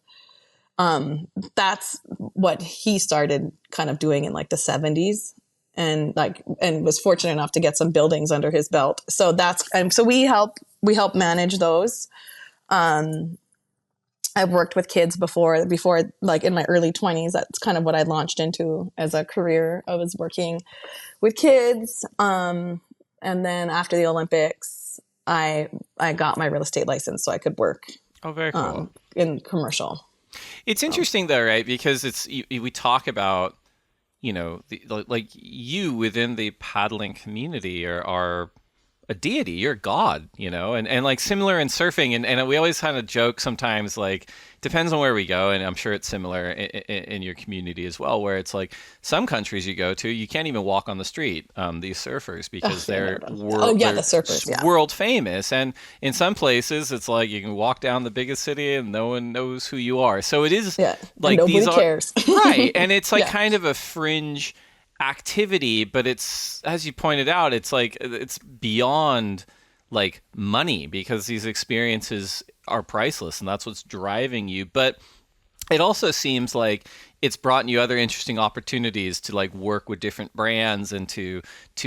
that's what he started kind of doing in like the 70s, and was fortunate enough to get some buildings under his belt. So so we help manage those. I've worked with kids before, like in my early 20s. That's kind of what I launched into as a career. I was working with kids. And then after the Olympics, I got my real estate license so I could work. Oh, very cool. In commercial. It's interesting though, right? Because we talk about, like you within the paddling community are a deity, you're God, and like similar in surfing. And we always kind of joke sometimes, like, depends on where we go. And I'm sure it's similar in your community as well, where it's like some countries you go to, you can't even walk on the street, these surfers, because they're world famous. And in some places it's like you can walk down the biggest city and no one knows who you are. So it is like nobody cares. Right. And it's like kind of a fringe activity, but it's, as you pointed out, it's like it's beyond like money, because these experiences are priceless and that's what's driving you. But it also seems like it's brought you other interesting opportunities to like work with different brands and to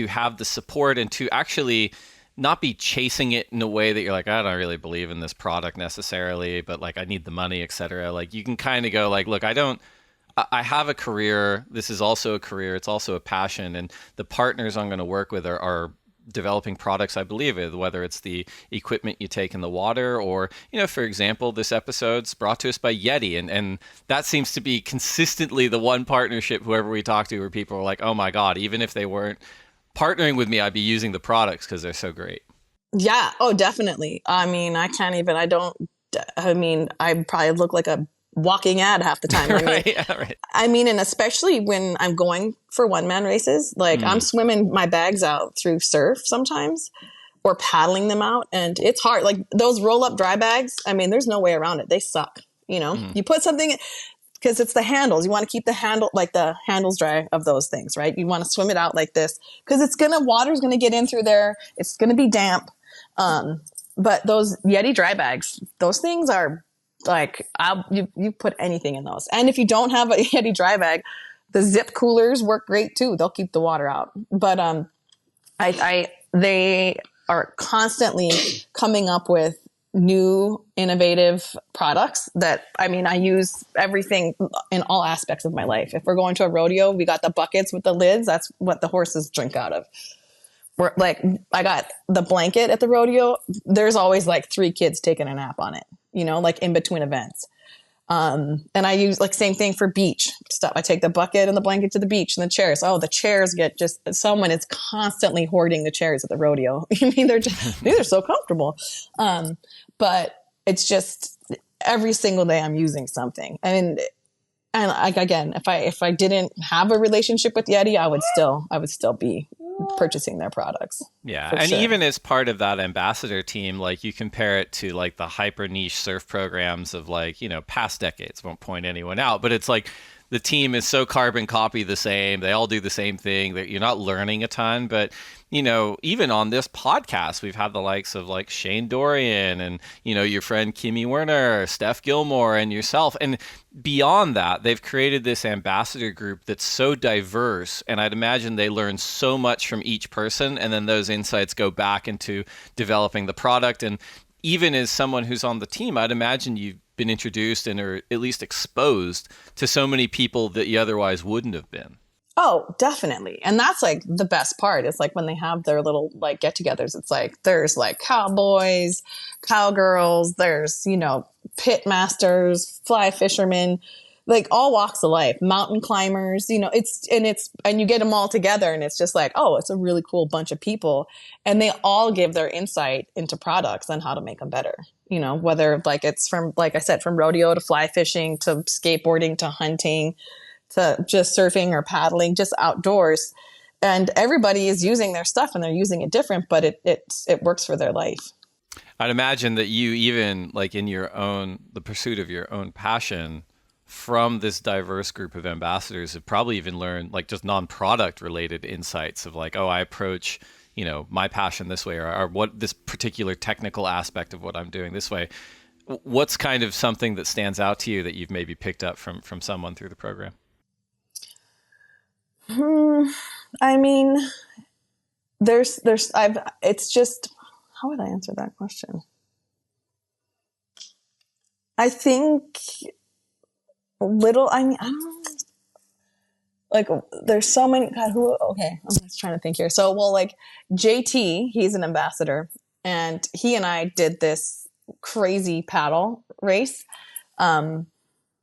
have the support and to actually not be chasing it in a way that you're like, I don't really believe in this product necessarily, but like I need the money, etc. Like you can kind of go like, look, I have a career. This is also a career. It's also a passion. And the partners I'm going to work with are developing products I believe in, whether it's the equipment you take in the water or, for example, this episode's brought to us by YETI. And that seems to be consistently the one partnership, whoever we talk to, where people are like, oh my God, even if they weren't partnering with me, I'd be using the products because they're so great. Yeah. Oh, definitely. I mean, I probably look like a walking ad half the time. Right. I mean, and especially when I'm going for one-man races, like I'm swimming my bags out through surf sometimes or paddling them out. And it's hard. Like those roll-up dry bags, I mean, there's no way around it. They suck. You put something, because it's the handles. You want to keep the handles dry of those things, right? You want to swim it out like this because water's going to get in through there. It's going to be damp. But those YETI dry bags, those things are like, you put anything in those. And if you don't have a YETI dry bag, the zip coolers work great too. They'll keep the water out. But they are constantly coming up with new innovative products that, I mean, I use everything in all aspects of my life. If we're going to a rodeo, we got the buckets with the lids. That's what the horses drink out of. I got the blanket at the rodeo. There's always like 3 kids taking a nap on it, like in between events. And I use like same thing for beach stuff. I take the bucket and the blanket to the beach and the chairs. Oh, the chairs get just, someone is constantly hoarding the chairs at the rodeo. I mean, these are so comfortable. But it's just every single day I'm using something. And like, again, if I didn't have a relationship with YETI, I would still be purchasing their products. Yeah. And sure. Even as part of that ambassador team, like you compare it to like the hyper niche surf programs of like, past decades, won't point anyone out, but it's like the team is so carbon copy the same. They all do the same thing, that you're not learning a ton. But, even on this podcast, we've had the likes of like Shane Dorian and, your friend Kimmy Werner, Steph Gilmore, and yourself. And beyond that, they've created this ambassador group that's so diverse. And I'd imagine they learn so much from each person. And then those insights go back into developing the product. And even as someone who's on the team, I'd imagine you've been introduced and or at least exposed to so many people that you otherwise wouldn't have been. Oh, definitely. And that's like the best part. It's like when they have their little like get-togethers, it's like there's like cowboys, cowgirls, there's, pit masters, fly fishermen, like all walks of life, mountain climbers, and you get them all together and it's just like, oh, it's a really cool bunch of people. And they all give their insight into products and how to make them better. Whether like it's from, like I said, from rodeo to fly fishing to skateboarding to hunting to just surfing or paddling, just outdoors. And everybody is using their stuff and they're using it different, but it works for their life. I'd imagine that you even like in the pursuit of your own passion from this diverse group of ambassadors have probably even learned like just non-product related insights of like, oh, I approach, my passion this way or what this particular technical aspect of what I'm doing this way. What's kind of something that stands out to you that you've maybe picked up from someone through the program? I mean, it's just, how would I answer that question? I think I don't know. Like, there's so many, God, I'm just trying to think here. So, well, like JT, he's an ambassador and he and I did this crazy paddle race.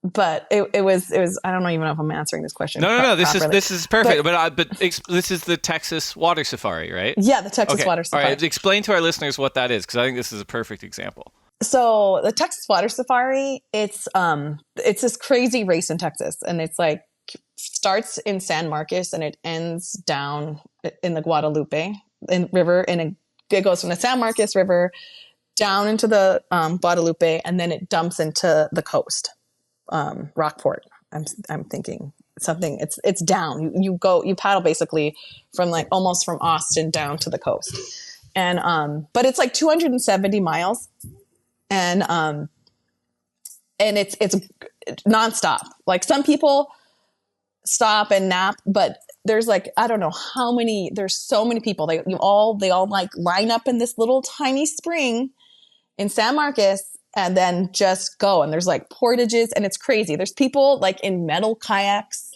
But it was I don't even know if I'm answering this question. No. This is perfect. But this is the Texas water safari, right? Yeah, the Texas water safari. All right, explain to our listeners what that is, because I think this is a perfect example. So the Texas water safari, it's this crazy race in Texas, and it's like starts in San Marcos and it ends down in the Guadalupe River, and it goes from the San Marcos River down into the Guadalupe, and then it dumps into the coast. Rockport. I'm thinking something. It's down. You paddle basically from like almost from Austin down to the coast, and but it's like 270 miles, and it's nonstop. Like some people stop and nap, but there's like I don't know how many. There's so many people. They all like line up in this little tiny spring in San Marcos. And then just go. And there's like portages and it's crazy. There's people like in metal kayaks,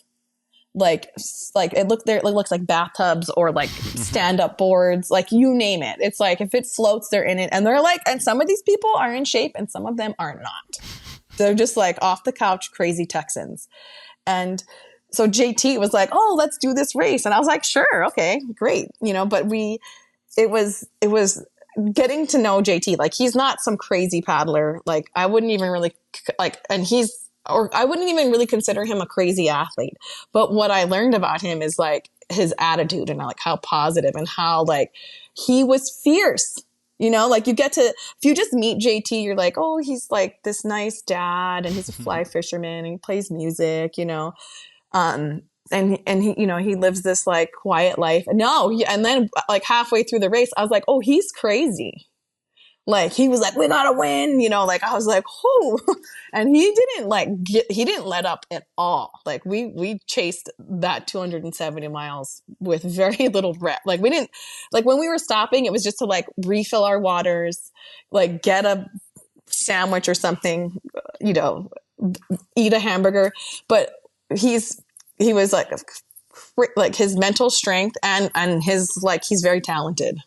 like it looks like bathtubs or like stand up boards, like you name it. It's like, if it floats, they're in it. And they're like, and some of these people are in shape and some of them are not. They're just like off the couch, crazy Texans. And so JT was like, oh, let's do this race. And I was like, sure. Okay, great. But it was getting to know JT, like he's not some crazy paddler. Like I wouldn't even really I wouldn't even really consider him a crazy athlete. But what I learned about him is like his attitude and like how positive and how like he was fierce. Like if you just meet JT, you're like, oh, he's like this nice dad and he's a fly fisherman and he plays music, and he, he lives this like quiet life. And then like halfway through the race, I was like, oh, he's crazy. Like he was like, we gotta win, like I was like, whoo. And he didn't let up at all. Like we chased that 270 miles with very little rep. Like we didn't, like when we were stopping, it was just to like refill our waters, like get a sandwich or something, eat a hamburger. But he was like his mental strength and his, like, he's very talented.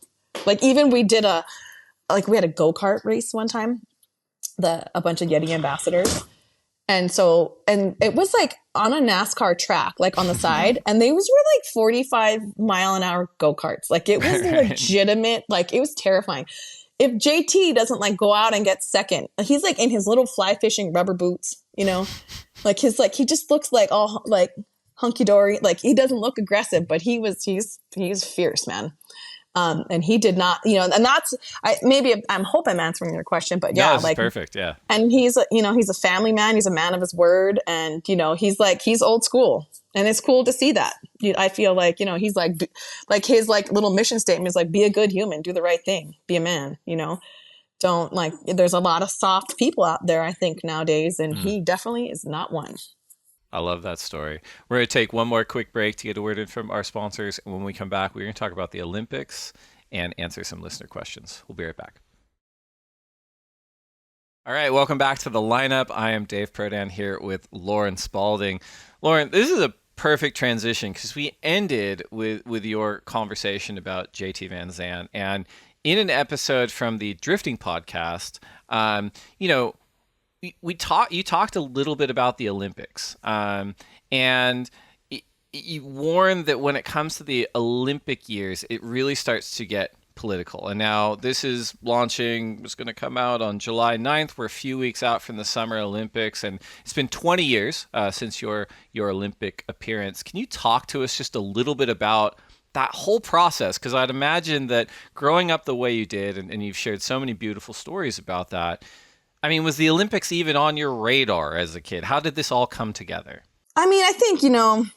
Like even we had a go-kart race one time, a bunch of YETI ambassadors. And so, and it was like on a NASCAR track, like on the side, and they were like 45-mile-an-hour go-karts. Like it was Right. legitimate. Like it was terrifying. If JT doesn't like go out and get second, he's like in his little fly fishing rubber boots, you know, like he just looks like all like hunky dory. Like he doesn't look aggressive, but he's fierce, man. And he did not, you know, and that's, I'm hope I'm answering your question, but yeah, No, this like is perfect. Yeah. and he's, you know, he's a family man. He's a man of his word. And, you know, he's old school, and it's cool to see that. I feel like, you know, he's like his like little mission statement is like, be a good human, do the right thing, be a man, you know, don't like, there's a lot of soft people out there, I think nowadays. And he definitely is not one. I love that story. We're going to take one more quick break to get a word in from our sponsors. And when we come back, we're going to talk about the Olympics and answer some listener questions. We'll be right back. All right, welcome back to the lineup. I am Dave Prodan here with Lauren Spalding. Lauren, this is a perfect transition because we ended with your conversation about JT Van Zandt. And in an episode from the Drifting podcast, you know, you talked a little bit about the Olympics, and you warned that when it comes to the Olympic years, it really starts to get political. And now this is launching, it's going to come out on July 9th. We're a few weeks out from the Summer Olympics, and it's been 20 years since your Olympic appearance. Can you talk to us just a little bit about that whole process? Because I'd imagine that growing up the way you did, and you've shared so many beautiful stories about that, I mean, was the Olympics even on your radar as a kid? How did this all come together? I mean, I think, you know,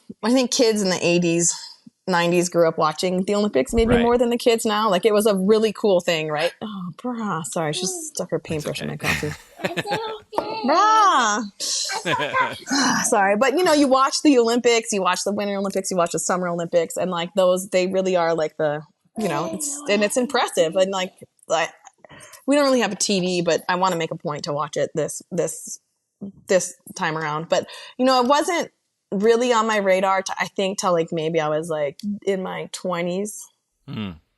kids in the 80s, 90s grew up watching the Olympics maybe more than the kids now. Like it was a really cool thing, right? Oh, brah. Sorry, she stuck her paintbrush in my coffee. Brah. Sorry. But, you know, you watch the Olympics, you watch the Winter Olympics, you watch the Summer Olympics, and like those, they really are like the, you know, it's impressive. And like we don't really have a TV, but I want to make a point to watch it this time around. But, you know, it wasn't really on my radar I think till like maybe I was like in my 20s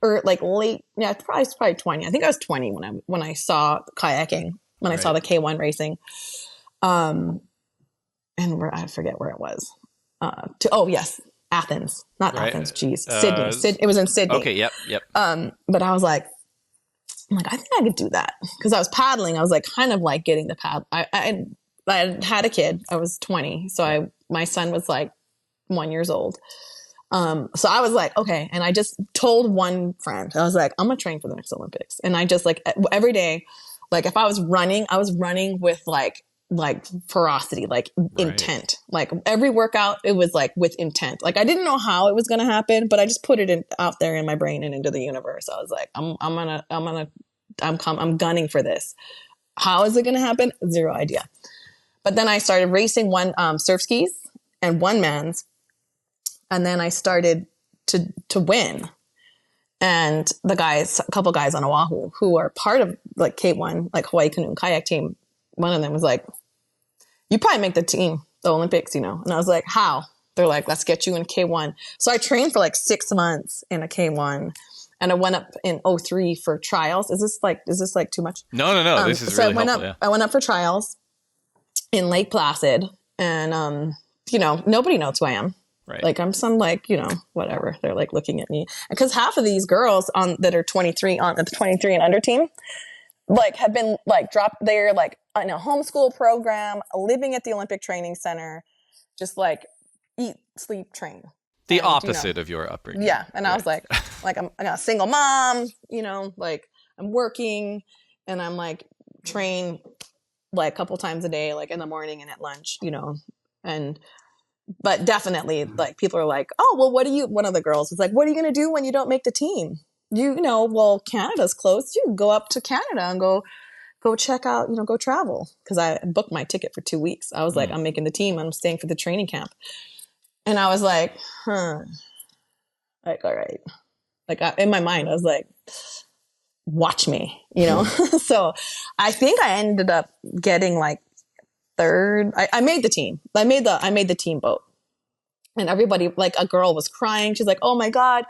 or like late. Yeah, probably 20. I think I was 20 when I saw kayaking, when I saw the K1 racing. And I forget where it was. Athens, not Athens. Geez, Sydney. It was in Sydney. Okay. Yep. But I was like, I think I could do that because I was paddling. I was like kind of like getting the pad. I had a kid. I was 20, so my son was like 1 year old. So I was like, okay. And I just told one friend, I was like, I'm gonna train for the next Olympics. And I just like every day, like if I was running with like ferocity, like intent. Like every workout, it was like with intent. Like I didn't know how it was gonna happen, but I just put it out there in my brain and into the universe. I was like, I'm gunning for this. How is it gonna happen? Zero idea. But then I started racing one surf skis and one man's, and then I started to win. And a couple guys on Oahu who are part of like K1, like Hawaii Canoe and Kayak team, one of them was like, you probably make the team, the Olympics, you know? And I was like, how? They're like, let's get you in K1. So I trained for like 6 months in a K1, and I went up in 2003 for trials. Is this like too much? No. This is really helpful. I went up for trials in Lake Placid, and, you know, nobody knows who I am. Right. Like I'm some like, you know, whatever. They're like looking at me because half of these girls that are 23 on the 23 and under team, like have been like dropped. They're like in a homeschool program, living at the Olympic Training Center, just like eat, sleep, train. The opposite of your upbringing. Yeah. And I was like I'm a single mom, you know, like I'm working and I'm like train like a couple times a day, like in the morning and at lunch, you know, but definitely like people are like, oh, well, one of the girls was like, what are you going to do when you don't make the team? You know, well, Canada's closed. You can go up to Canada and go check out, you know, go travel. Cause I booked my ticket for 2 weeks. I was like, I'm making the team. I'm staying for the training camp. And I was like, like, all right. Like in my mind, I was like, watch me, you know? So I think I ended up getting like third. I made the team. I made the team boat. And everybody, like a girl was crying. She's like, oh my God,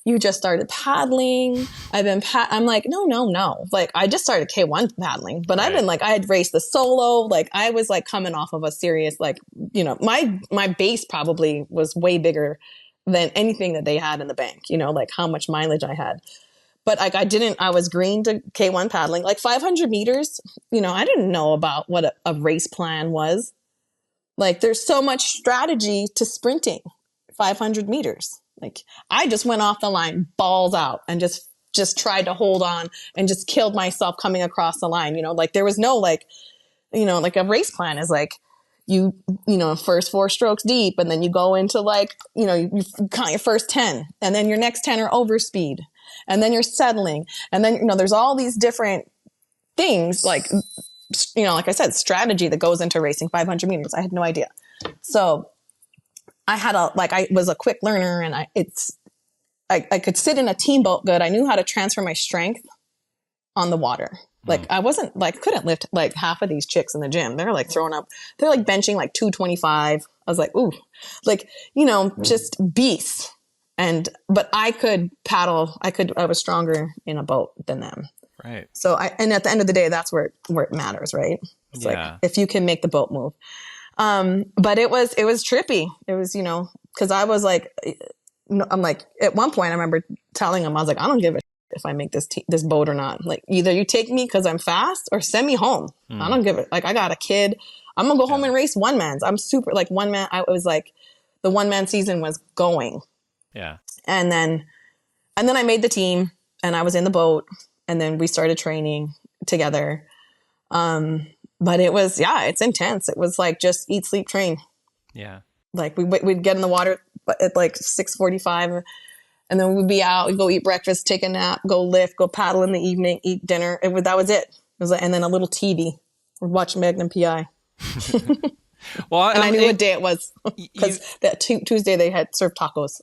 you just started paddling. I'm like, no. Like, I just started K1 paddling, but I've been like, I had raced the solo. Like, I was like coming off of a serious, like, my base probably was way bigger than anything that they had in the bank, like how much mileage I had. But like, I was green to K1 paddling, like 500 meters. I didn't know about what a race plan was. Like, there's so much strategy to sprinting 500 meters. Like, I just went off the line, balls out, and just tried to hold on and just killed myself coming across the line. Like, there was no like a race plan is like, you first 4 strokes deep, and then you go into like, you count your first 10, and then your next 10 are over speed, and then you're settling. And then, there's all these different things like, like I said, strategy that goes into racing 500 meters. I had no idea. So I was a quick learner, and I could sit in a team boat good. I knew how to transfer my strength on the water. Like, I wasn't like, couldn't lift like half of these chicks in the gym. They're like they're like benching like 225. I was like, ooh, like, just beasts. But I could paddle. I was stronger in a boat than them. Right. So and at the end of the day, that's where it matters, right? It's like, if you can make the boat move. But it was trippy. It was, cause I was like, I'm like, at one point I remember telling him, I was like, I don't give a shit if I make this boat or not. Like, either you take me cause I'm fast or send me home. I don't give it. Like, I got a kid. I'm gonna go home and race one mans. I'm super like one man. I was like, the one man season was going. Yeah. And then I made the team, and I was in the boat. And then we started training together. But it was, it's intense. It was like, just eat, sleep, train. Yeah. Like, we'd get in the water at like 6:45, and then we'd be out, we'd go eat breakfast, take a nap, go lift, go paddle in the evening, eat dinner. That was it. It was like, and then a little TV. We'd watch Magnum PI. Well, and I knew what day it was, because that Tuesday they had served tacos.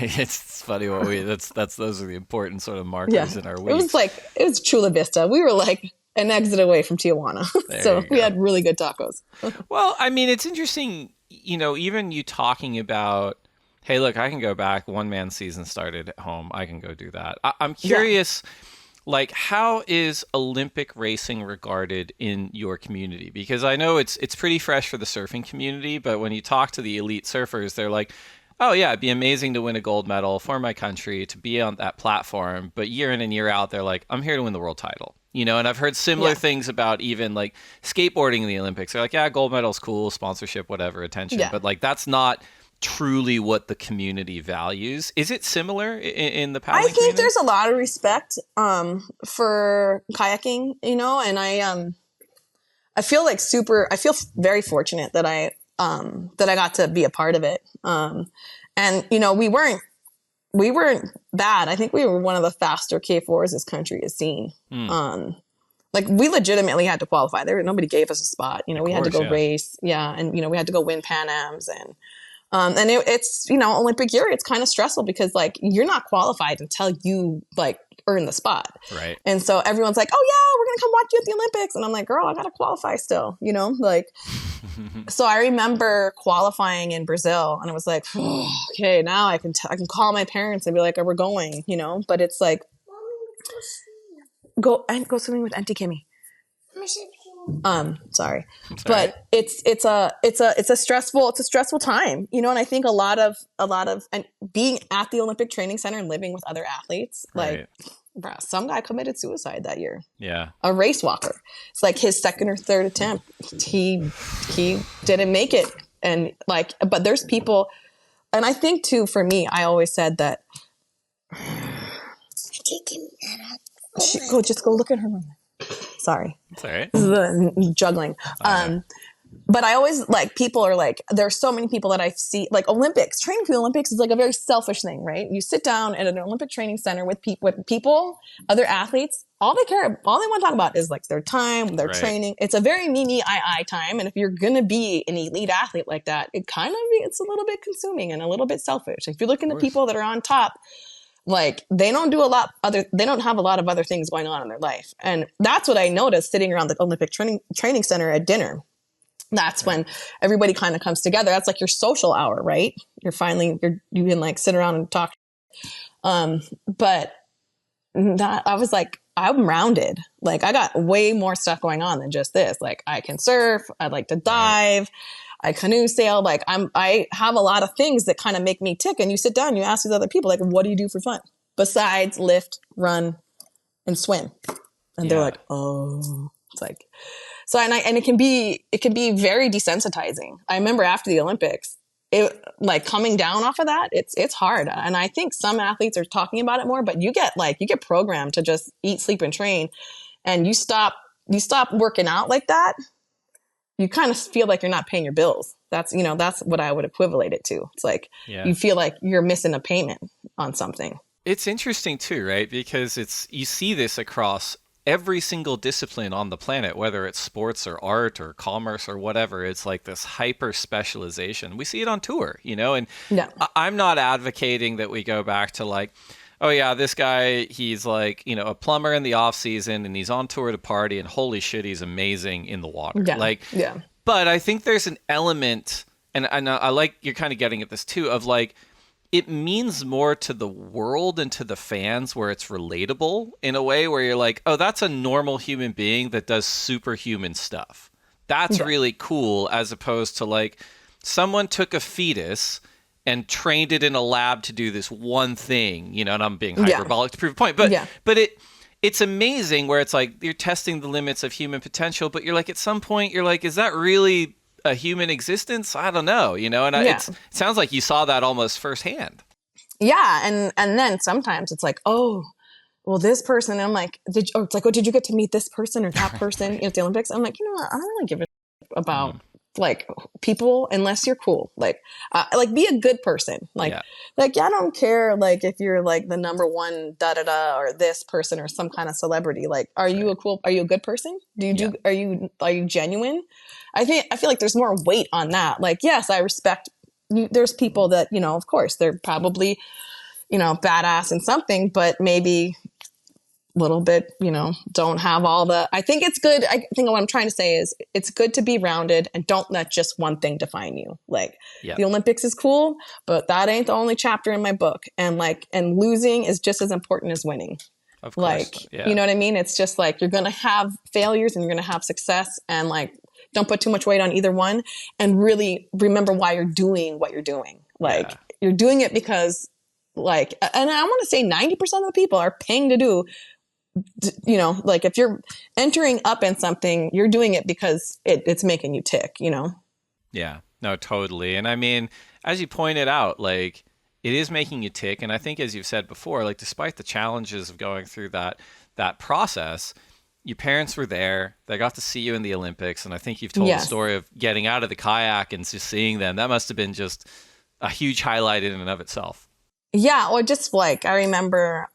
It's funny what those are the important sort of markers in our week. It was Chula Vista. We were like an exit away from Tijuana. So we had really good tacos. Well, I mean, it's interesting, even you talking about, hey, look, I can go back. One man season started at home. I can go do that. I'm curious. Yeah. Like, how is Olympic racing regarded in your community? Because I know it's pretty fresh for the surfing community, but when you talk to the elite surfers, they're like, oh yeah, it'd be amazing to win a gold medal for my country, to be on that platform. But year in and year out, they're like, I'm here to win the world title. And I've heard similar things about even like skateboarding in the Olympics. They're like, yeah, gold medal's cool, sponsorship, whatever, attention. Yeah. But like, that's not truly what the community values. Is it similar in the paddling community? I think there's a lot of respect for kayaking, and I feel like I feel very fortunate that I got to be a part of it. And we weren't bad. I think we were one of the faster K4s this country has seen. Like, we legitimately had to qualify. Nobody gave us a spot. We had to go race. Yeah. And, we had to go win Pan Ams, and it's, Olympic year, it's kind of stressful because like, you're not qualified until you like earn the spot. Right. And so everyone's like, oh yeah, we're going to come watch you at the Olympics. And I'm like, girl, I got to qualify still, like, so I remember qualifying in Brazil, and I was like, okay, now I can call my parents and be like, we're going, but it's like, go swimming with Auntie Kimmy. Sorry, but it's a stressful time, and I think a lot of and being at the Olympic Training Center and living with other athletes, like, bruh, some guy committed suicide that year. Yeah, a race walker. It's like his second or third attempt. He didn't make it, and like, but there's people, and I think too, for me, I always said that. Just go look at her room. Sorry. That's all right. Juggling. But I always like, people are like, there's so many people that I see, like, Olympics, training for the Olympics is like a very selfish thing, right? You sit down at an Olympic training center with people, other athletes, all they want to talk about is like their time, their training. It's a very me, I time. And if you're going to be an elite athlete like that, it's a little bit consuming and a little bit selfish. If you're looking at people that are on top, like, they don't have a lot of other things going on in their life. And that's what I noticed sitting around the Olympic training center at dinner. That's when everybody kind of comes together. That's like your social hour, right? You can like sit around and talk. But that I was like, I'm rounded. Like I got way more stuff going on than just this. Like I can surf. I like to dive. I canoe sail. Like I have a lot of things that kind of make me tick. And you sit down, you ask these other people, like, what do you do for fun besides lift, run, and swim? And they're like, oh, it's like, so, and it can be very desensitizing. I remember after the Olympics, it like coming down off of that, it's hard. And I think some athletes are talking about it more, but you get programmed to just eat, sleep, and train, and you stop working out like that. You kind of feel like you're not paying your bills. That's what I would equivalent it to. It's like, you feel like you're missing a payment on something. It's interesting too, right? Because you see this across every single discipline on the planet, whether it's sports or art or commerce or whatever. It's like this hyper specialization. We see it on tour, and I'm not advocating that we go back to like, oh yeah, this guy, he's like, a plumber in the off season and he's on tour to party and holy shit, he's amazing in the water. But I think there's an element, and I like you're kind of getting at this too, of like, it means more to the world and to the fans where it's relatable in a way where you're like, oh, that's a normal human being that does superhuman stuff. That's really cool, as opposed to like someone took a fetus and trained it in a lab to do this one thing, and I'm being hyperbolic to prove a point. But it's amazing where it's like you're testing the limits of human potential, but you're like, at some point, you're like, is that really a human existence? I don't know, and it sounds like you saw that almost firsthand. Yeah, and then sometimes it's like, oh, well, this person. And I'm like, did you get to meet this person or that person at the Olympics? I'm like, what? I don't really give a about like people unless you're cool. Like be a good person. Like I don't care like if you're like the number one da da da or this person or some kind of celebrity. Like, are you a good person? Are you genuine? I feel like there's more weight on that. Like, yes, I respect you. There's people that, of course, they're probably, badass in something, but maybe a little bit, don't have all the, I think it's good. I think what I'm trying to say is it's good to be rounded and don't let just one thing define you. Like the Olympics is cool, but that ain't the only chapter in my book. And losing is just as important as winning. Of course. You know what I mean? It's just like, you're going to have failures and you're going to have success, and like, don't put too much weight on either one, and really remember why you're doing what you're doing. Like you're doing it because like, and I want to say 90% of the people are paying to do, like if you're entering up in something, you're doing it because it's making you tick, Yeah, no, totally. And I mean, as you pointed out, like it is making you tick. And I think, as you've said before, like despite the challenges of going through that process, your parents were there. They got to see you in the Olympics. And I think you've told the story of getting out of the kayak and just seeing them. That must have been just a huge highlight in and of itself. Yeah. Or just like, I remember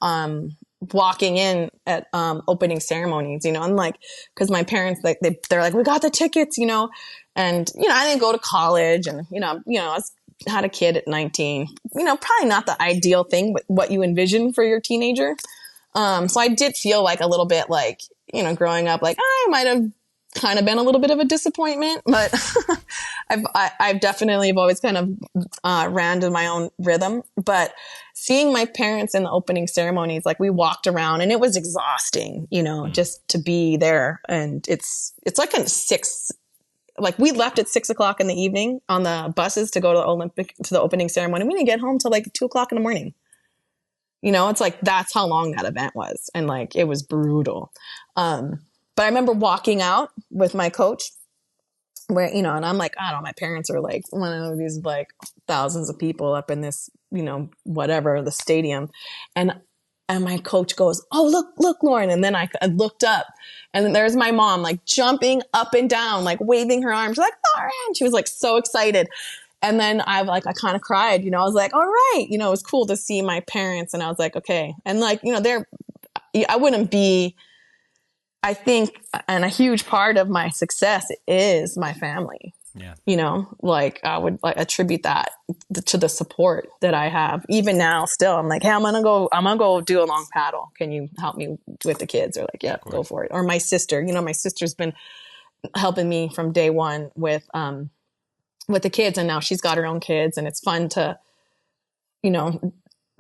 walking in at opening ceremonies, and like, because my parents, like, they're like, we got the tickets, and, I didn't go to college, and, had a kid at 19, probably not the ideal thing, but what you envision for your teenager. So I did feel like a little bit like, growing up, like I might have kind of been a little bit of a disappointment, but I've definitely have always kind of ran to my own rhythm. But seeing my parents in the opening ceremonies, like we walked around and it was exhausting, just to be there. And it's like like we left at 6:00 in the evening on the buses to go to the opening ceremony. We didn't get home till like 2:00 in the morning. It's like, that's how long that event was. And like, it was brutal. But I remember walking out with my coach where, and I'm like, I don't know, my parents are like one of these like thousands of people up in this, whatever, the stadium. And my coach goes, oh, look, Lauren. And then I looked up, and then there's my mom like jumping up and down, like waving her arms, like, Lauren. She was like so excited. And then I kind of cried, I was like, all right, it was cool to see my parents. And I was like, okay. And like, I wouldn't be, I think, and a huge part of my success is my family. Yeah. Like I would like attribute that to the support that I have. Even now still, I'm like, hey, I'm going to go do a long paddle. Can you help me with the kids? Or like, yeah, go for it. Or my sister, my sister's been helping me from day one with the kids, and now she's got her own kids, and it's fun to,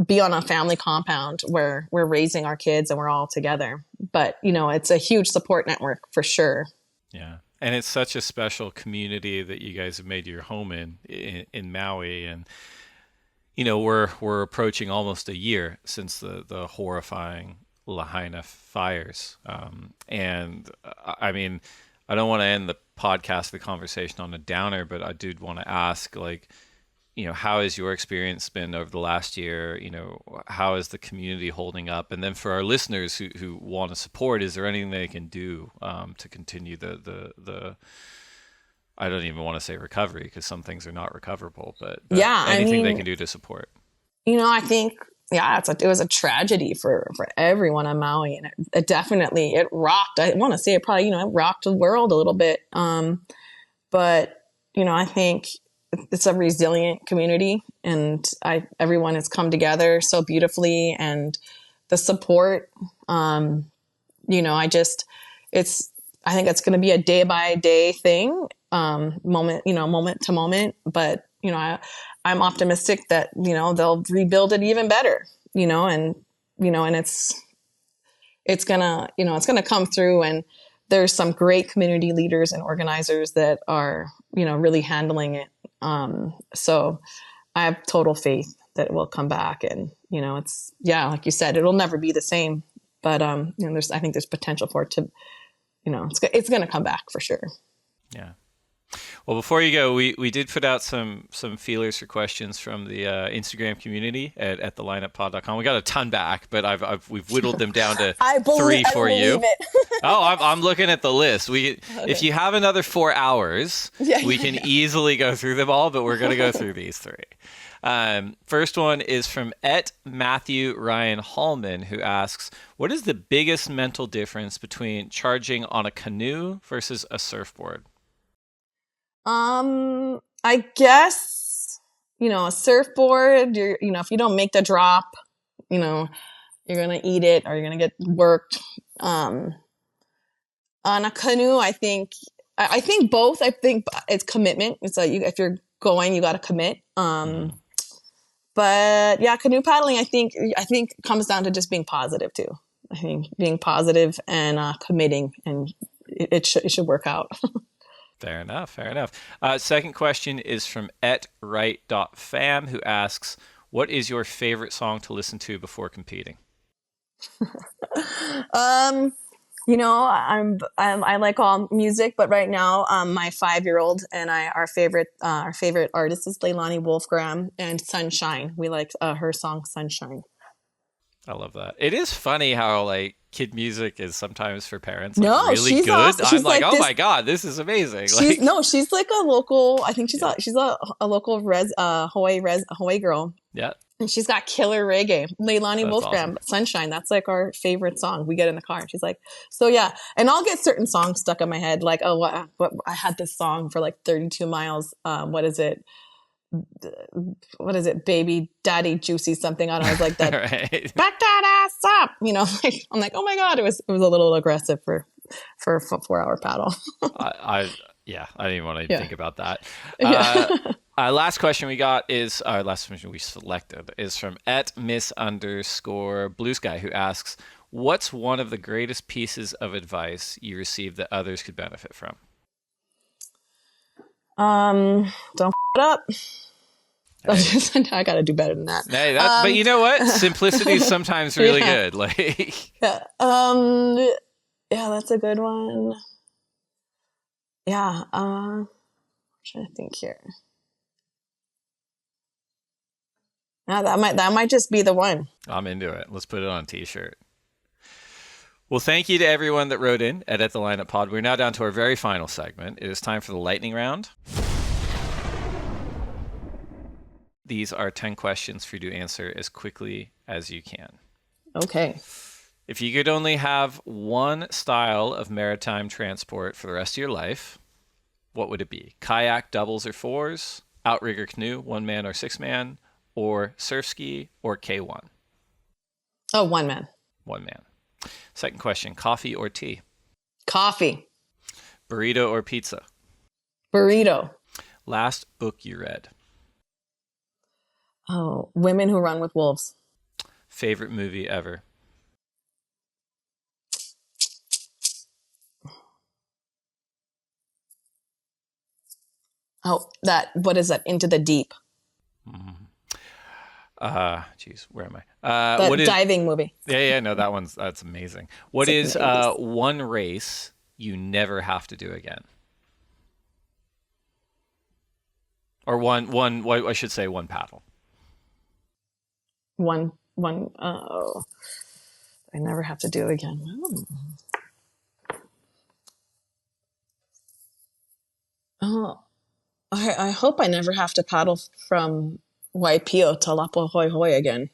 be on a family compound where we're raising our kids and we're all together. But, it's a huge support network for sure. Yeah. And it's such a special community that you guys have made your home in Maui. And, we're approaching almost a year since the horrifying Lahaina fires. And I mean, I don't want to end the podcast, the conversation on a downer, but I did want to ask, like, how has your experience been over the last year? How is the community holding up? And then for our listeners who want to support, is there anything they can do to continue the I don't even want to say recovery, because some things are not recoverable, but yeah, anything they can do to support. I think, it was a tragedy for everyone on Maui, and it definitely, it rocked. I want to say it probably, it rocked the world a little bit. But, I think it's a resilient community, and everyone has come together so beautifully, and the support, I think it's going to be a day by day thing, moment to moment. But, I'm optimistic that, they'll rebuild it even better, and it's gonna come through. And there's some great community leaders and organizers that are, really handling it. So I have total faith that it will come back, and, like you said, it'll never be the same, but, I think there's potential for it to, it's going to come back for sure. Yeah. Well, before you go, we did put out some feelers for questions from the Instagram community at thelineuppod.com. We got a ton back, but we've whittled them down to three for you. I'm looking at the list. If you have another 4 hours, we can easily go through them all, but we're going to go through these three. First one is from Matthew Ryan Hallman, who asks, what is the biggest mental difference between charging on a canoe versus a surfboard? I guess, a surfboard, if you don't make the drop, you're going to eat it, or you're going to get worked. On a canoe, I think both. I think it's commitment. It's like, if you're going, you got to commit. But yeah, canoe paddling, I think comes down to just being positive too. I think being positive and committing, and it should work out. Fair enough. Second question is from @right.fam, who asks, what is your favorite song to listen to before competing? I like all music, but right now, my 5-year-old and our favorite artist is Leilani Wolfgram and Sunshine. We like her song Sunshine. I love that. It is funny how like kid music is sometimes for parents really good. Awesome. I'm like, oh my god, this is amazing. She's like a local. I think she's a local Hawaii girl. Yeah. And she's got killer reggae. Leilani Wolfgram, awesome. Sunshine. That's like our favorite song. We get in the car. She's like, so yeah. And I'll get certain songs stuck in my head. Like, what I had this song for like 32 miles. What is it? Baby daddy juicy something. I don't know. It was like that. Right. Back that ass up. I'm like, oh my God, it was a little aggressive for a 4-hour paddle. I didn't even want to think about that. Last question we got is last question we selected is from @miss_blue sky, who asks, what's one of the greatest pieces of advice you received that others could benefit from? Don't f it up. Hey. I gotta do better than that. Hey, but you know what? Simplicity is sometimes really good. Like, yeah, that's a good one. Yeah, I'm trying to think here. Yeah, that might just be the one. I'm into it. Let's put it on a t-shirt. Well, thank you to everyone that wrote in at the Lineup Pod. We're now down to our very final segment. It is time for the lightning round. These are 10 questions for you to answer as quickly as you can. Okay. If you could only have one style of maritime transport for the rest of your life, what would it be? Kayak doubles or fours, outrigger canoe, 1-man or 6-man, or surf ski, or K1? Oh, 1-man. 1-man. Second question, coffee or tea? Coffee. Burrito or pizza? Burrito. Last book you read? Oh, Women Who Run with Wolves. Favorite movie ever? Oh, what is that? Into the Deep. Geez, where am I? The What is? diving movie. Yeah, no, that's amazing. What It's is like in the 80s. one race you never have to do again? Or I should say one paddle. One, I never have to do again. Oh, I hope I never have to paddle from Waipio to Lapo Hoi Hoi again.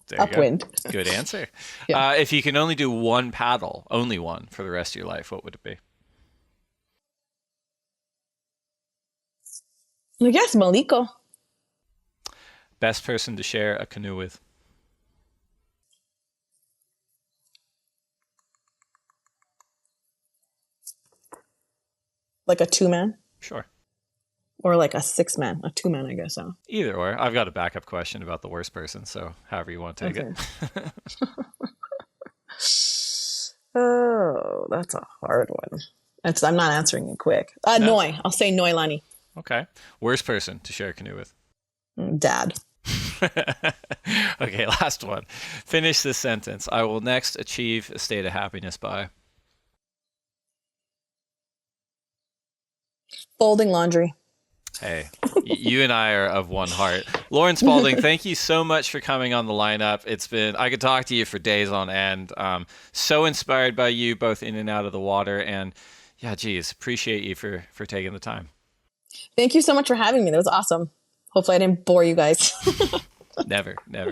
There you Upwind. go. Good answer. Yeah. If you can only do one paddle, only one for the rest of your life, what would it be? I guess Maliko. Best person to share a canoe with? Like a 2-man Sure. or like a 6-man, a 2-man, I guess. So. Either or. I've got a backup question about the worst person, so however you want to take Okay. it. Oh, that's a hard one. I'm not answering it quick. No. Noi. I'll say Noi Lani. Okay. Worst person to share a canoe with? Dad. Okay, last one. Finish this sentence. I will next achieve a state of happiness by. Folding laundry. Hey, you and I are of one heart. Lauren Spalding, thank you so much for coming on the lineup. I could talk to you for days on end. So inspired by you both in and out of the water. And yeah, geez, appreciate you for taking the time. Thank you so much for having me. That was awesome. Hopefully I didn't bore you guys. Never, never, never.